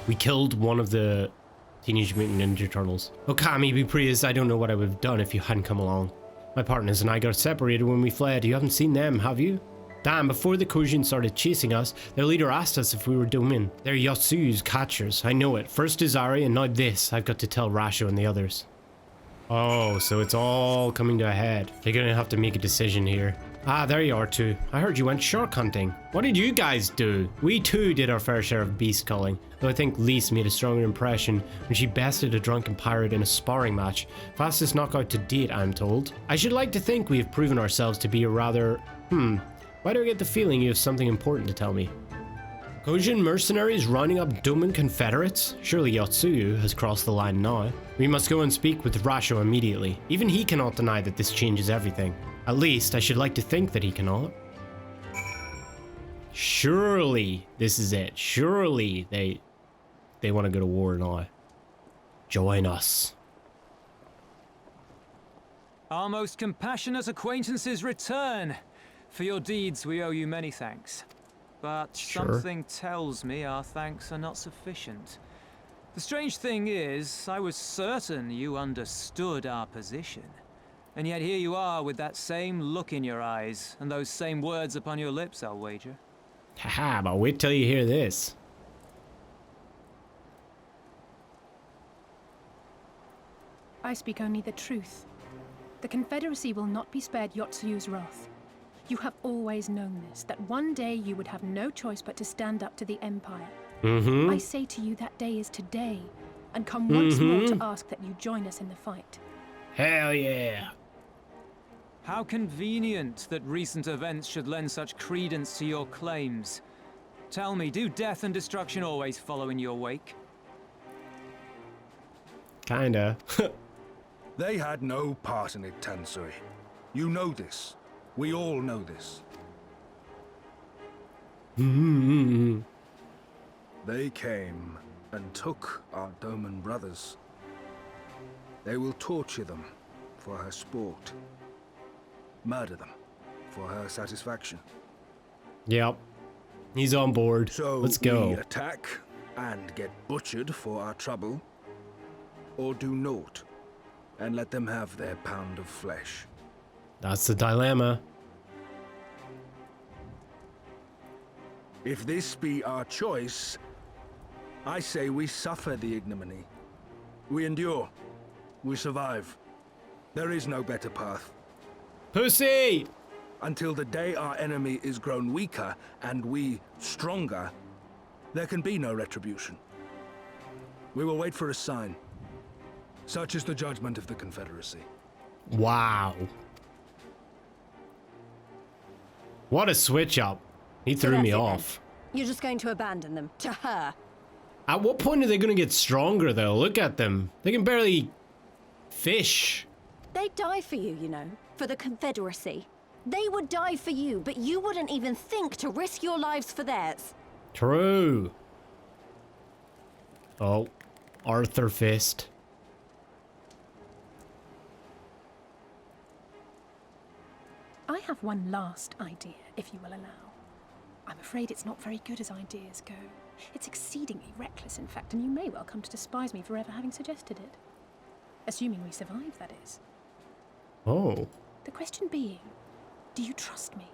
We killed one of the Teenage Mutant Ninja Turtles. Okami, be praised, I don't know what I would have done if you hadn't come along. My partners and I got separated when we fled. You haven't seen them, have you? Damn, before the Kojin started chasing us, their leader asked us if we were Domin. They're Yotsuyu's catchers, I know it. First Izari and now this, I've got to tell Rasho and the others. Oh, so it's all coming to a head. You're gonna have to make a decision here. Ah, there you are too. I heard you went shark hunting. What did you guys do? We too did our fair share of beast culling, though I think Lise made a stronger impression when she bested a drunken pirate in a sparring match. Fastest knockout to date, I'm told. I should like to think we have proven ourselves to be a rather... Why do I get the feeling you have something important to tell me? Kojin mercenaries rounding up Domin Confederates? Surely Yotsuyu has crossed the line now. We must go and speak with Rasho immediately. Even he cannot deny that this changes everything. At least, I should like to think that he cannot. Surely, this is it. Surely, they want to go to war now. Join us. Our most compassionate acquaintances return. For your deeds, we owe you many thanks. But something tells me our thanks are not sufficient. The strange thing is, I was certain you understood our position. And yet here you are with that same look in your eyes, and those same words upon your lips, I'll wager. Haha, but wait till you hear this. I speak only the truth. The Confederacy will not be spared Yotsuyu's wrath. You have always known this, that one day you would have no choice but to stand up to the Empire. I say to you that day is today, and come once more to ask that you join us in the fight. Hell yeah. How convenient that recent events should lend such credence to your claims. Tell me, do death and destruction always follow in your wake? Kinda. They had no part in it, Tansui. You know this. We all know this. They came and took our Doman brothers. They will torture them for her sport. Murder them for her satisfaction. Yep. He's on board. So let's go. We attack and get butchered for our trouble, or do naught and let them have their pound of flesh. That's the dilemma. If this be our choice, I say we suffer the ignominy. We endure. We survive. There is no better path. Pussy! Until the day our enemy is grown weaker and we stronger, there can be no retribution. We will wait for a sign. Such is the judgment of the Confederacy. Wow. What a switch up. He threw me off. You're just going to abandon them to her. At what point are they going to get stronger, though? Look at them. They can barely fish. They'd die for you, you know, for the Confederacy. They would die for you, but you wouldn't even think to risk your lives for theirs. True. Oh, Arthur Fist. I have one last idea, if you will allow. I'm afraid it's not very good as ideas go. It's exceedingly reckless, in fact, and you may well come to despise me for ever having suggested it. Assuming we survive, that is. Oh. The question being, do you trust me?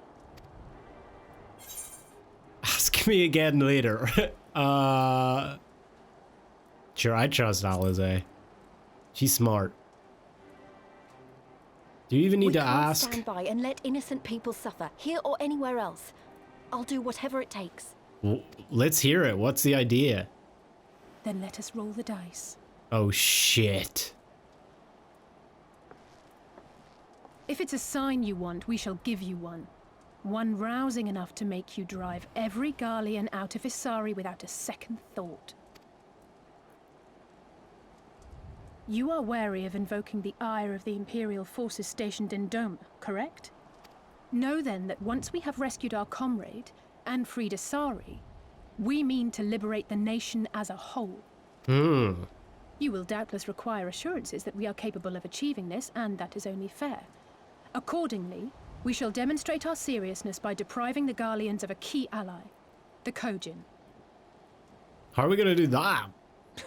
Ask me again later. Sure, I trust Alize. She's smart. Do you even need to ask? We can't stand by and let innocent people suffer, here or anywhere else. I'll do whatever it takes. Well, let's hear it. What's the idea? Then let us roll the dice. Oh, shit. If it's a sign you want, we shall give you one. One rousing enough to make you drive every Garlean out of Isari without a second thought. You are wary of invoking the ire of the Imperial forces stationed in Doma, correct? Know then that once we have rescued our comrade and freed Isari, we mean to liberate the nation as a whole. You will doubtless require assurances that we are capable of achieving this, and that is only fair. Accordingly, we shall demonstrate our seriousness by depriving the Garleans of a key ally, the Kojin. How are we gonna do that?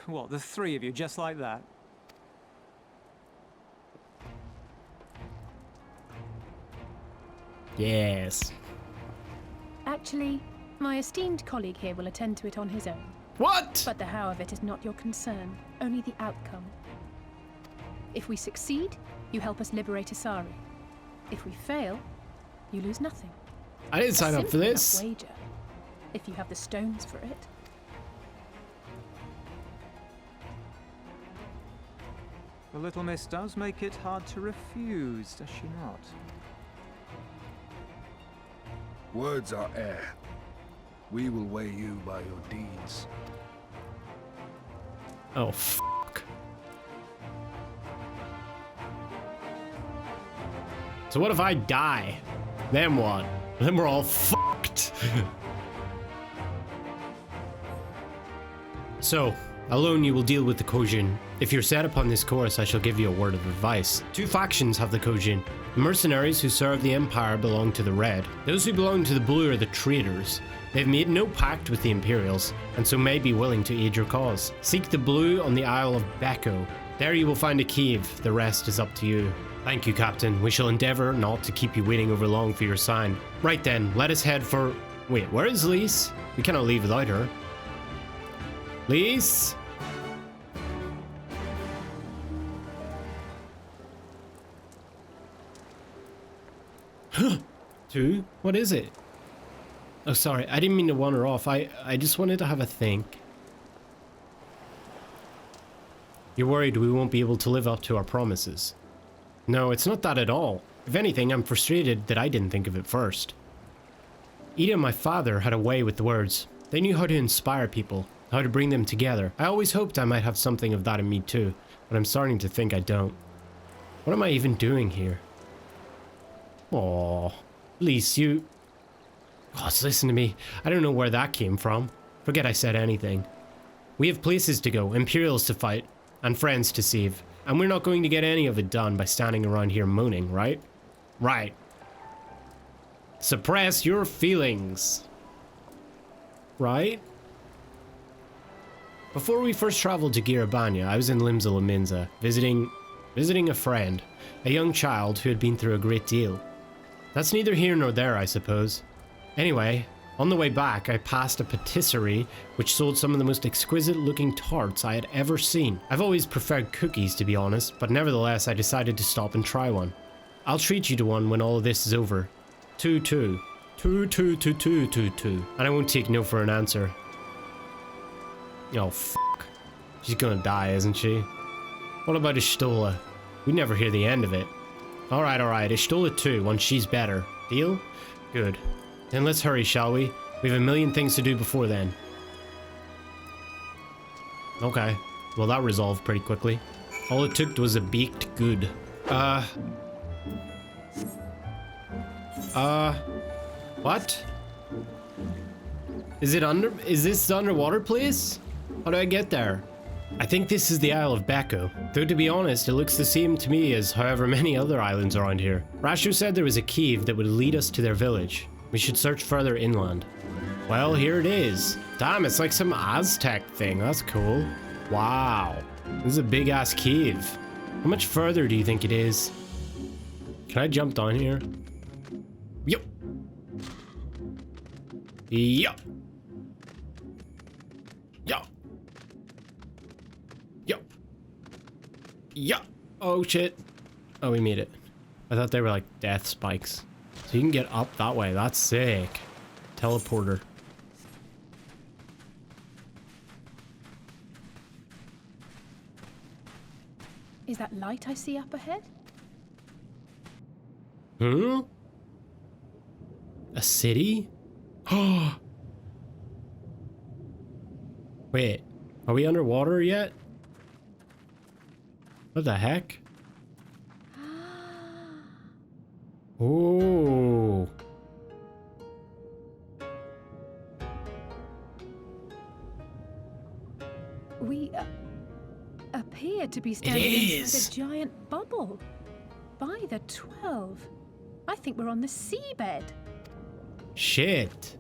What, the three of you, just like that? Yes. Actually, my esteemed colleague here will attend to it on his own. What? But the how of it is not your concern, only the outcome. If we succeed, you help us liberate Isari. If we fail, you lose nothing. I didn't sign up for this. Simple enough wager, if you have the stones for it. The little miss does make it hard to refuse, does she not? Words are air. We will weigh you by your deeds. Oh, fuck. So what if I die? Then what? Then we're all fucked. So, alone you will deal with the Kojin. If you're set upon this course, I shall give you a word of advice. Two factions have the Kojin. The mercenaries who serve the Empire belong to the Red. Those who belong to the Blue are the traitors. They've made no pact with the Imperials, and so may be willing to aid your cause. Seek the Blue on the Isle of Bekko. There you will find a cave. The rest is up to you. Thank you, Captain. We shall endeavor not to keep you waiting over long for your sign. Right then, let us head for... Wait, where is Lise? We cannot leave without her. Lise? Two? What is it? Oh, sorry. I didn't mean to wander off. I just wanted to have a think. You're worried we won't be able to live up to our promises. No, it's not that at all. If anything, I'm frustrated that I didn't think of it first. Ida and my father had a way with the words. They knew how to inspire people, how to bring them together. I always hoped I might have something of that in me too, but I'm starting to think I don't. What am I even doing here? Aww. Lise, you... Gosh, listen to me. I don't know where that came from. Forget I said anything. We have places to go, Imperials to fight, and friends to save. And we're not going to get any of it done by standing around here moaning, right? Right. Suppress your feelings. Right? Before we first traveled to Girabanya, I was in Limsa Lominsa, visiting a friend, a young child who had been through a great deal. That's neither here nor there, I suppose. Anyway, on the way back, I passed a patisserie which sold some of the most exquisite-looking tarts I had ever seen. I've always preferred cookies, to be honest, but nevertheless, I decided to stop and try one. I'll treat you to one when all of this is over. 2-2. 2-2-2-2-2-2. And I won't take no for an answer. Oh, fuck. She's gonna die, isn't she? What about Ishtola? We never hear the end of it. Alright, Ishtola too, once she's better. Deal? Good. Then let's hurry, shall we? We have a million things to do before then. Okay. Well, that resolved pretty quickly. All it took was a baked good. What? Is this the underwater place? How do I get there? I think this is the Isle of Bekko. Though to be honest, it looks the same to me as however many other islands around here. Rashu said there was a cave that would lead us to their village. We should search further inland. Well, here it is. Damn, it's like some Aztec thing. That's cool. Wow. This is a big ass cave. How much further do you think it is? Can I jump down here? Yup. Yup. Yup. Yup. Yup. Oh shit. Oh, we made it. I thought they were like death spikes. So you can get up that way. That's sick. Teleporter. Is that light I see up ahead? Hmm? A city? Oh. Wait, are we underwater yet? What the heck? Oh. We appear to be standing inside a giant bubble. By the 12. I think we're on the seabed. Shit.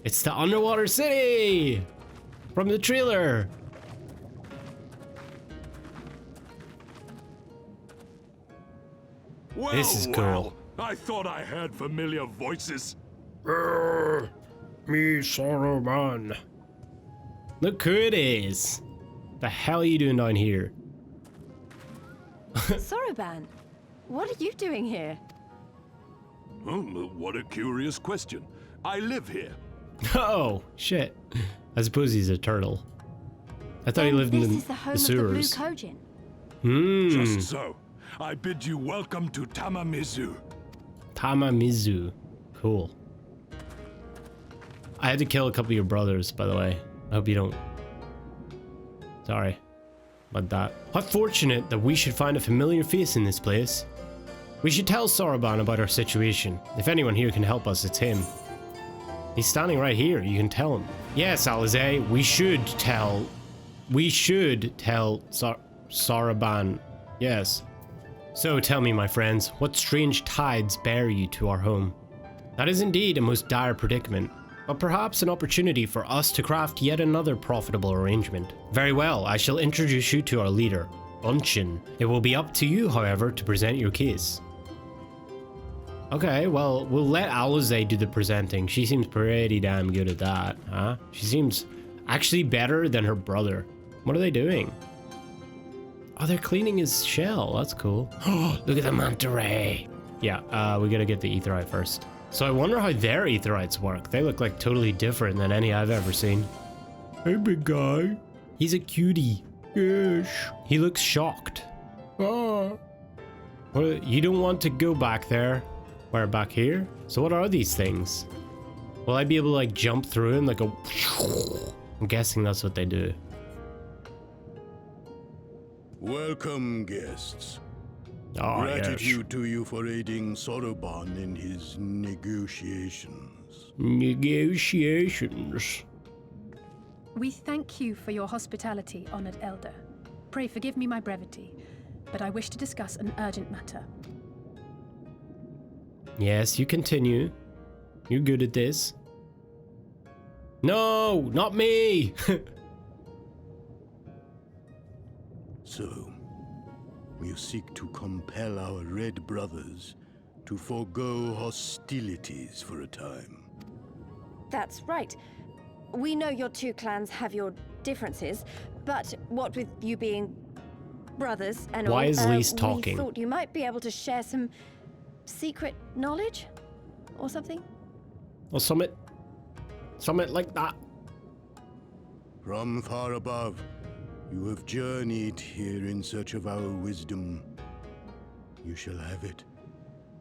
It's the underwater city! From the trailer. Well, This is cool. I thought I heard familiar voices. Me, Saruman. Look who it is. The hell are you doing down here? Soroban, what are you doing here? What a curious question. I live here. Oh, shit. I suppose he's a turtle. I thought he lived in This is the home of the Blue sewers. Kojin. Just so. I bid you welcome to Tamamizu. Tamamizu. Cool. I had to kill a couple of your brothers, by the way. I hope you don't. Sorry about that. How fortunate that we should find a familiar face in this place. We should tell Soroban about our situation. If anyone here can help us, it's him. He's standing right here. You can tell him. Yes, Alize, we should tell Soroban. Yes. So tell me, my friends, what strange tides bear you to our home? That is indeed a most dire predicament, but perhaps an opportunity for us to craft yet another profitable arrangement. Very well, I shall introduce you to our leader, Unshin. It will be up to you, however, to present your case. Okay, well, we'll let Alize do the presenting. She seems pretty damn good at that, huh? She seems actually better than her brother. What are they doing? Oh, they're cleaning his shell. That's cool. Oh, look at the manta ray. Yeah, we gotta get the aetherite first. So I wonder how their aetherites work. They look like totally different than any I've ever seen. Hey, big guy. He's a cutie. Yes. He looks shocked. Oh. What, you don't want to go back there? Where, back here? So what are these things? Will I be able to like jump through them like a... I'm guessing that's what they do. Welcome, guests. Oh, Gratitude to you for aiding Soroban in his negotiations. Negotiations. We thank you for your hospitality, honored elder. Pray forgive me my brevity, but I wish to discuss an urgent matter. Yes, you continue. You're good at this. No, not me! So, you seek to compel our red brothers to forego hostilities for a time. That's right. We know your two clans have your differences, but what with you being brothers and Why all, is Lise talking? we thought you might be able to share some secret knowledge or something. Or something like that. From far above, You have journeyed here in search of our wisdom. You shall have it.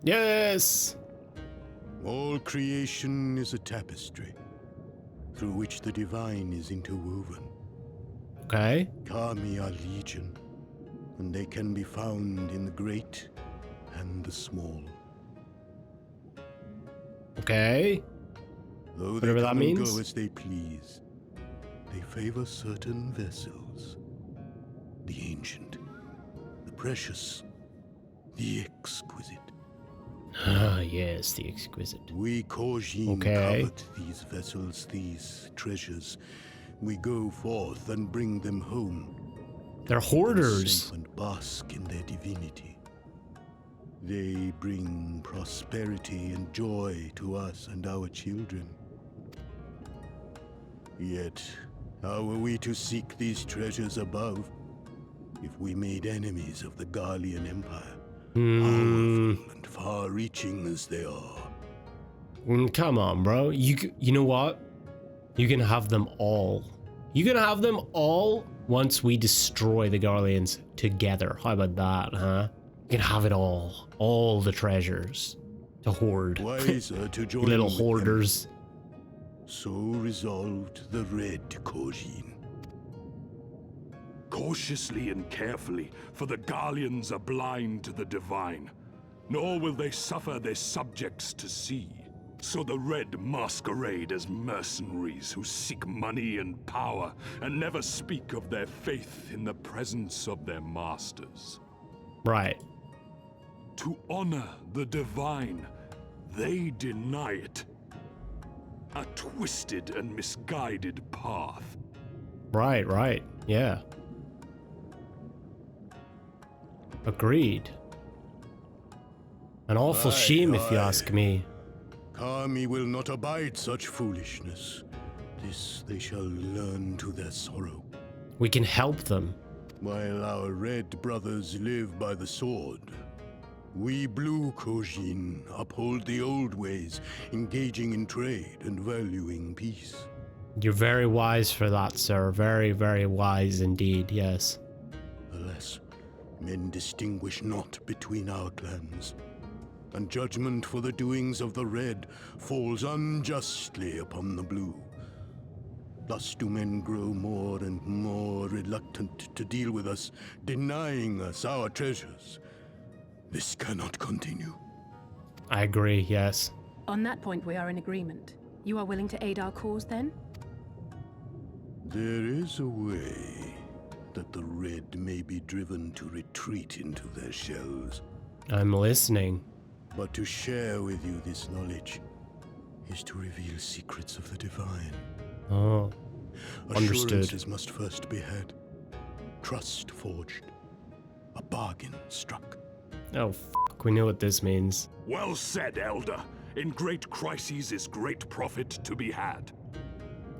Yes! All creation is a tapestry, through which the divine is interwoven. Okay. Kami are legion, and they can be found in the great and the small. Okay. Though Whatever they that come and means. go as they please, they favor certain vessels. The ancient, the precious, the exquisite. Ah, yes, the exquisite. We Kojin Okay. covet these vessels, these treasures. We go forth and bring them home. They're hoarders. Safe and bask in their divinity. They bring prosperity and joy to us and our children. Yet, how are we to seek these treasures above if we made enemies of the Garlean Empire? Powerful and far-reaching as they are. Come on, bro. You know what? You can have them all. You can have them all once we destroy the Garleans together. How about that, huh? You can have it all. All the treasures to hoard. Wiser to You join little with them. hoarders. So resolved the Red Kojin. Cautiously and carefully, for the Garleans are blind to the divine, nor will they suffer their subjects to see. So the Red masquerade as mercenaries who seek money and power, and never speak of their faith in the presence of their masters. Right. To honor the divine, they deny it. A twisted and misguided path. Right. Yeah. Agreed. An awful shame, if you ask me. Kami will not abide such foolishness. This they shall learn to their sorrow. We can help them. While our Red brothers live by the sword, we Blue Kojin uphold the old ways, engaging in trade and valuing peace. You're very wise for that, sir. Very, very wise indeed, yes. Alas, men distinguish not between our clans, and judgment for the doings of the Red falls unjustly upon the Blue. Thus do men grow more and more reluctant to deal with us, denying us our treasures. This cannot continue. I agree, yes. On that point, we are in agreement. You are willing to aid our cause, then? There is a way that the Red may be driven to retreat into their shells. I'm listening. But to share with you this knowledge is to reveal secrets of the divine. Oh, understood. Assurances must first be had. Trust forged. A bargain struck. Oh, we know what this means. Well said, Elder. In great crises is great profit to be had.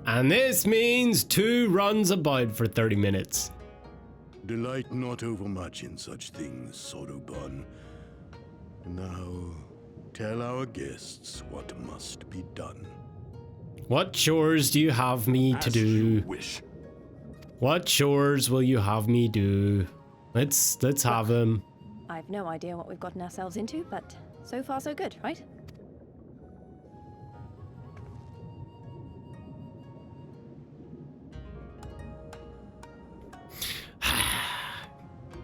And this means 2 runs about for 30 minutes. Delight not overmuch in such things, Soruban. Now, tell our guests what must be done. What chores do you have me to As do? you wish. What chores will you have me do? Let's have them. I've no idea what we've gotten ourselves into, but so far so good, right?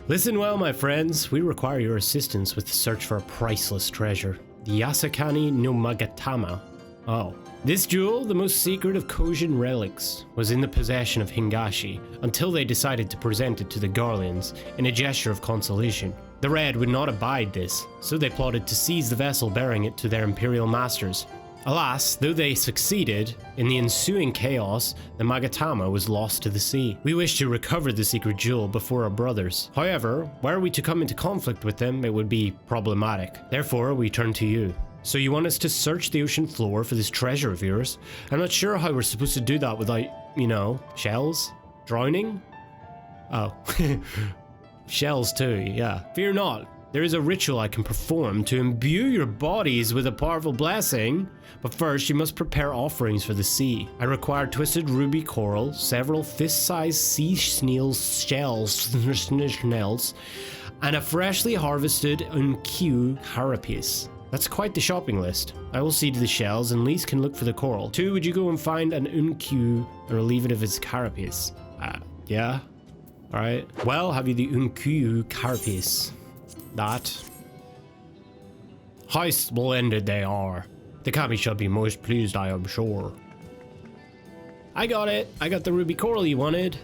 Listen well, my friends. We require your assistance with the search for a priceless treasure. The Yasakani no Magatama. Oh. This jewel, the most secret of Kojin relics, was in the possession of Hingashi until they decided to present it to the Garleans in a gesture of consolation. The Red would not abide this, so they plotted to seize the vessel bearing it to their imperial masters. Alas, though they succeeded, in the ensuing chaos, the Magatama was lost to the sea. We wish to recover the secret jewel before our brothers. However, were we to come into conflict with them, it would be problematic. Therefore, we turn to you. So you want us to search the ocean floor for this treasure of yours? I'm not sure how we're supposed to do that without, you know, shells? Drowning? Oh. Shells too, yeah. Fear not. There is a ritual I can perform to imbue your bodies with a powerful blessing, but first you must prepare offerings for the sea. I require twisted ruby coral, several fist-sized sea snail shells, and a freshly harvested unkyu carapace. That's quite the shopping list. I will see to the shells and Lise can look for the coral. 2, would you go and find an unkyu or leave it of its carapace? Yeah. Alright. Well, have you the unkyu carapace? That. How splendid they are. The kami shall be most pleased, I am sure. I got it. I got the ruby coral you wanted.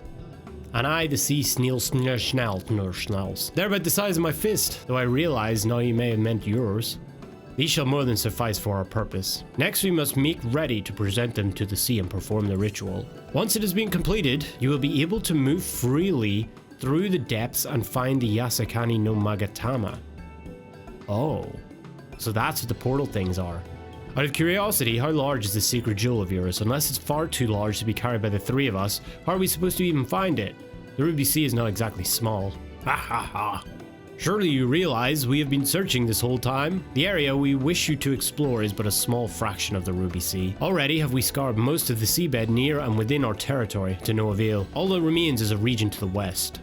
And I, the sea snails. They're about the size of my fist, though I realize now you may have meant yours. These shall more than suffice for our purpose. Next we must make ready to present them to the sea and perform the ritual. Once it has been completed, you will be able to move freely through the depths and find the Yasakani no Magatama. Oh, so that's what the portal things are. Out of curiosity, how large is this secret jewel of yours? Unless it's far too large to be carried by the 3 of us, how are we supposed to even find it? The Ruby Sea is not exactly small. Ha ha ha. Surely you realize we have been searching this whole time? The area we wish you to explore is but a small fraction of the Ruby Sea. Already have we scoured most of the seabed near and within our territory, to no avail. All that remains is a region to the west.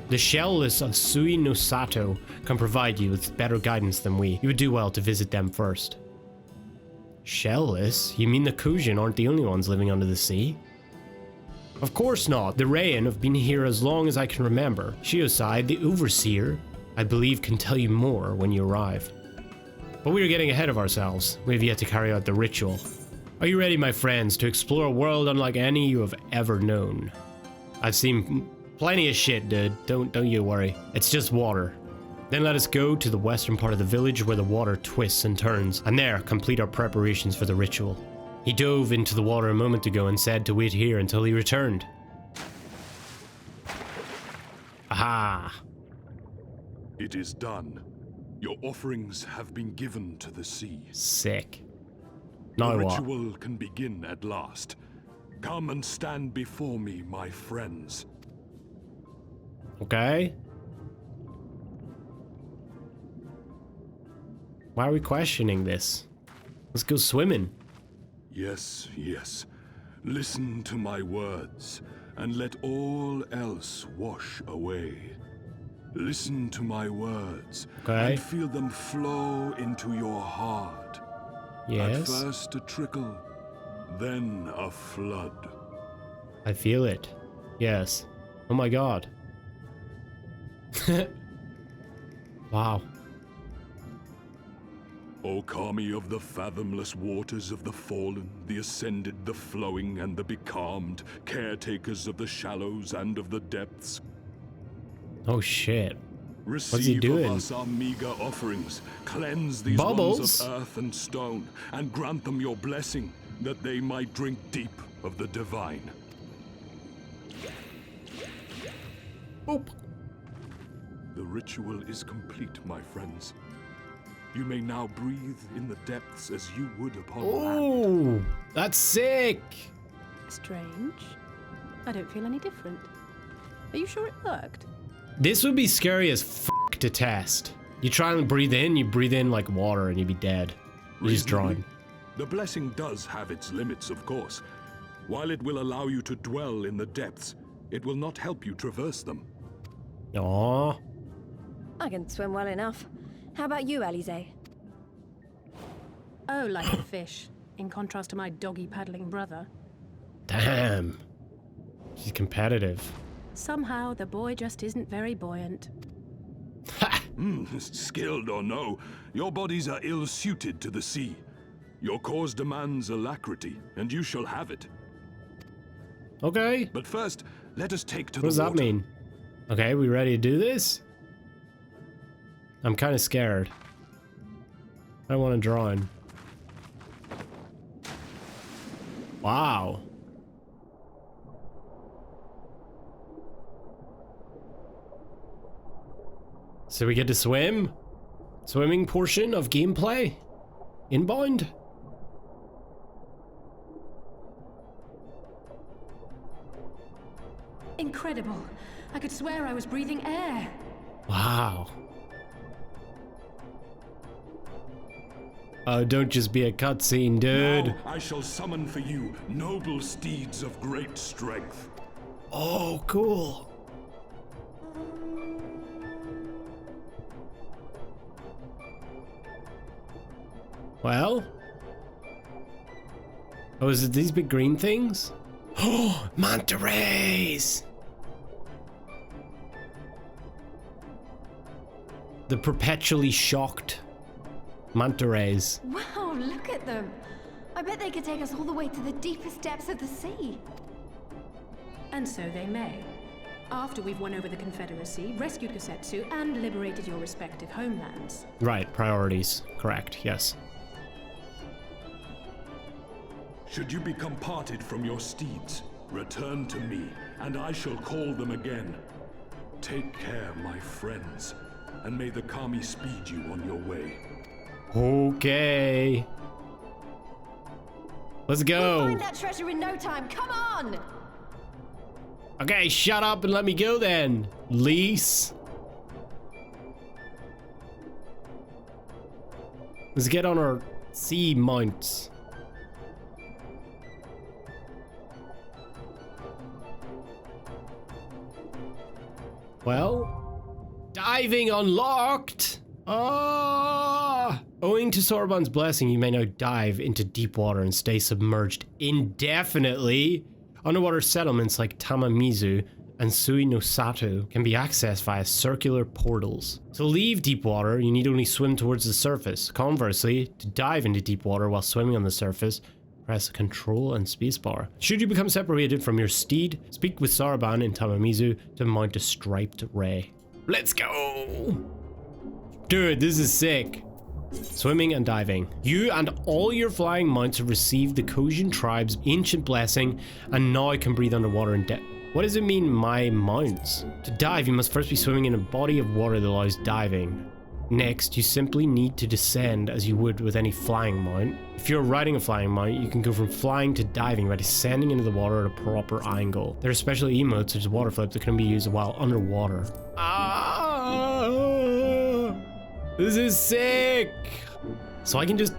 The shell-less of Sui no Sato can provide you with better guidance than we. You would do well to visit them first. Shell-less? You mean the Kugane aren't the only ones living under the sea? Of course not. The Rayan have been here as long as I can remember. Shiosai, the Overseer, I believe can tell you more when you arrive. But we are getting ahead of ourselves. We have yet to carry out the ritual. Are you ready, my friends, to explore a world unlike any you have ever known? I've seen plenty of shit, dude. Don't you worry. It's just water. Then let us go to the western part of the village where the water twists and turns, and there complete our preparations for the ritual. He dove into the water a moment ago and said to wait here until he returned. Aha! It is done. Your offerings have been given to the sea. Sick. Now the what? ritual can begin at last. Come and stand before me, my friends. Okay. Why are we questioning this? Let's go swimming. Yes, yes. Listen to my words, and let all else wash away. Listen to my words, and feel them flow into your heart. Yes. At first a trickle, then a flood. I feel it. Yes. Oh my god. Wow. O Kami of the fathomless waters of the fallen, the ascended, the flowing, and the becalmed, caretakers of the shallows and of the depths. Oh shit. Receive What's he doing? of us our meager offerings, cleanse these Bubbles? ones of earth and stone, and grant them your blessing, that they might drink deep of the divine. Boop. The ritual is complete, my friends. You may now breathe in the depths as you would upon land. Oh, that's sick. Strange. I don't feel any different. Are you sure it worked? This would be scary as fuck to test. You try and breathe in like water and you'd be dead. You're just drawing. The blessing does have its limits, of course. While it will allow you to dwell in the depths, it will not help you traverse them. Aww. I can swim well enough. How about you, Alize? Oh, like a fish, in contrast to my doggy-paddling brother. Damn. She's competitive. Somehow, the boy just isn't very buoyant. Skilled or no, your bodies are ill-suited to the sea. Your cause demands alacrity, and you shall have it. Okay. But first, let us take to What does the that water. mean? Okay, we ready to do this? I'm kind of scared. I don't want to draw in. Wow. So we get to swim? Swimming portion of gameplay? Inbound? Incredible. I could swear I was breathing air. Wow. Oh, don't just be a cutscene, dude. Now I shall summon for you noble steeds of great strength. Oh, cool. Well? Oh, is it these big green things? Oh, manta rays! The perpetually shocked manta rays. Wow, look at them. I bet they could take us all the way to the deepest depths of the sea. And so they may. After we've won over the Confederacy, rescued Gosetsu, and liberated your respective homelands. Right, priorities. Correct, yes. Should you become parted from your steeds, return to me, and I shall call them again. Take care, my friends, and may the Kami speed you on your way. Okay. Let's go. We'll find that treasure in no time. Come on! Okay, shut up and let me go then, Lise. Let's get on our sea mounts. Well, diving unlocked. Ah! Owing to Sorbonne's blessing, you may now dive into deep water and stay submerged indefinitely. Underwater settlements like Tamamizu and Sui no Sato can be accessed via circular portals. To leave deep water, you need only swim towards the surface. Conversely, to dive into deep water while swimming on the surface, press Control and spacebar. Should you become separated from your steed, speak with Sorbonne in Tamamizu to mount a striped ray. Let's go! Dude, this is sick. Swimming and diving. You and all your flying mounts have received the Kojin tribe's ancient blessing and now can breathe underwater in depth. What does it mean, my mounts? To dive, you must first be swimming in a body of water that allows diving. Next, you simply need to descend as you would with any flying mount. If you're riding a flying mount, you can go from flying to diving by descending into the water at a proper angle. There are special emotes such as water flip that can be used while underwater. This is sick! So I can just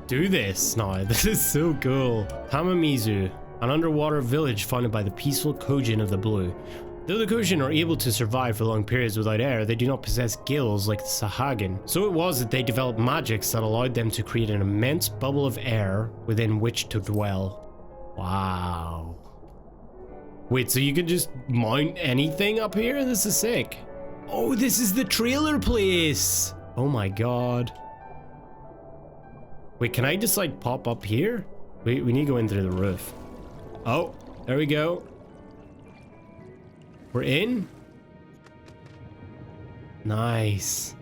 do this now. This is so cool. Tamamizu, an underwater village founded by the peaceful Kojin of the Blue. Though the Kojin are able to survive for long periods without air, they do not possess gills like the Sahagin. So it was that they developed magics that allowed them to create an immense bubble of air within which to dwell. Wow. Wait, so you can just mount anything up here? This is sick. Oh, this is the trailer place! Oh my god. Wait, can I just like pop up here? Wait, we need to go in through the roof. Oh, there we go. We're in? Nice.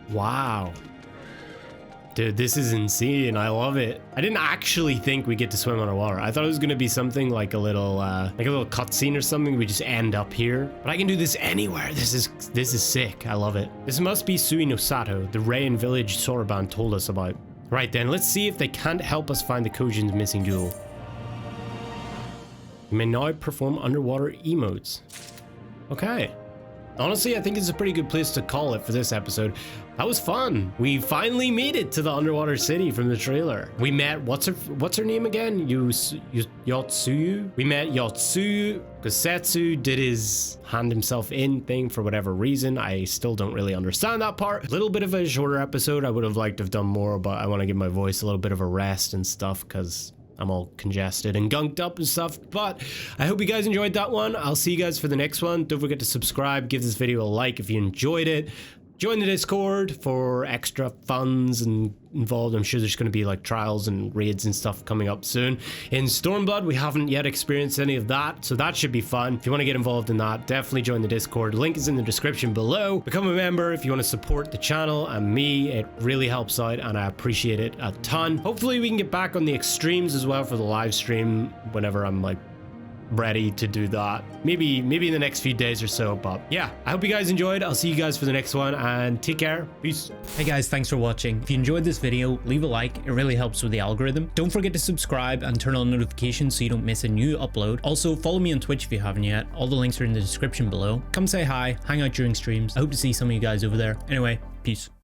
Wow. Dude, this is insane. I love it. I didn't actually think we get to swim underwater. I thought it was gonna be something like a little cutscene or something. We just end up here. But I can do this anywhere. This is sick. I love it. This must be Sui no Sato, the Reian village Sorbonne told us about. Right then, let's see if they can't help us find the Kojin's missing jewel. You may now perform underwater emotes. Okay. Honestly, I think it's a pretty good place to call it for this episode. That was fun. We finally made it to the underwater city from the trailer. We met, what's her name again? Yotsuyu? We met Yotsuyu. Gosetsu did his hand himself in thing for whatever reason. I still don't really understand that part. A little bit of a shorter episode. I would have liked to have done more, but I want to give my voice a little bit of a rest and stuff because I'm all congested and gunked up and stuff, but I hope you guys enjoyed that one. I'll see you guys for the next one. Don't forget to subscribe, give this video a like if you enjoyed it. Join the Discord for extra funds and involved. I'm sure there's going to be like trials and raids and stuff coming up soon. In Stormblood, we haven't yet experienced any of that, so that should be fun. If you want to get involved in that, definitely join the Discord. Link is in the description below. Become a member if you want to support the channel and me. It really helps out and I appreciate it a ton. Hopefully we can get back on the extremes as well for the live stream whenever I'm like ready to do that. Maybe in the next few days or so, but yeah, I hope you guys enjoyed. I'll see you guys for the next one, and take care. Peace. Hey guys, thanks for watching. If you enjoyed this video, leave a like. It really helps with the algorithm. Don't forget to subscribe and turn on notifications so you don't miss a new upload. Also, follow me on Twitch if you haven't yet. All the links are in the description below. Come say hi, hang out during streams. I hope to see some of you guys over there. Anyway, peace.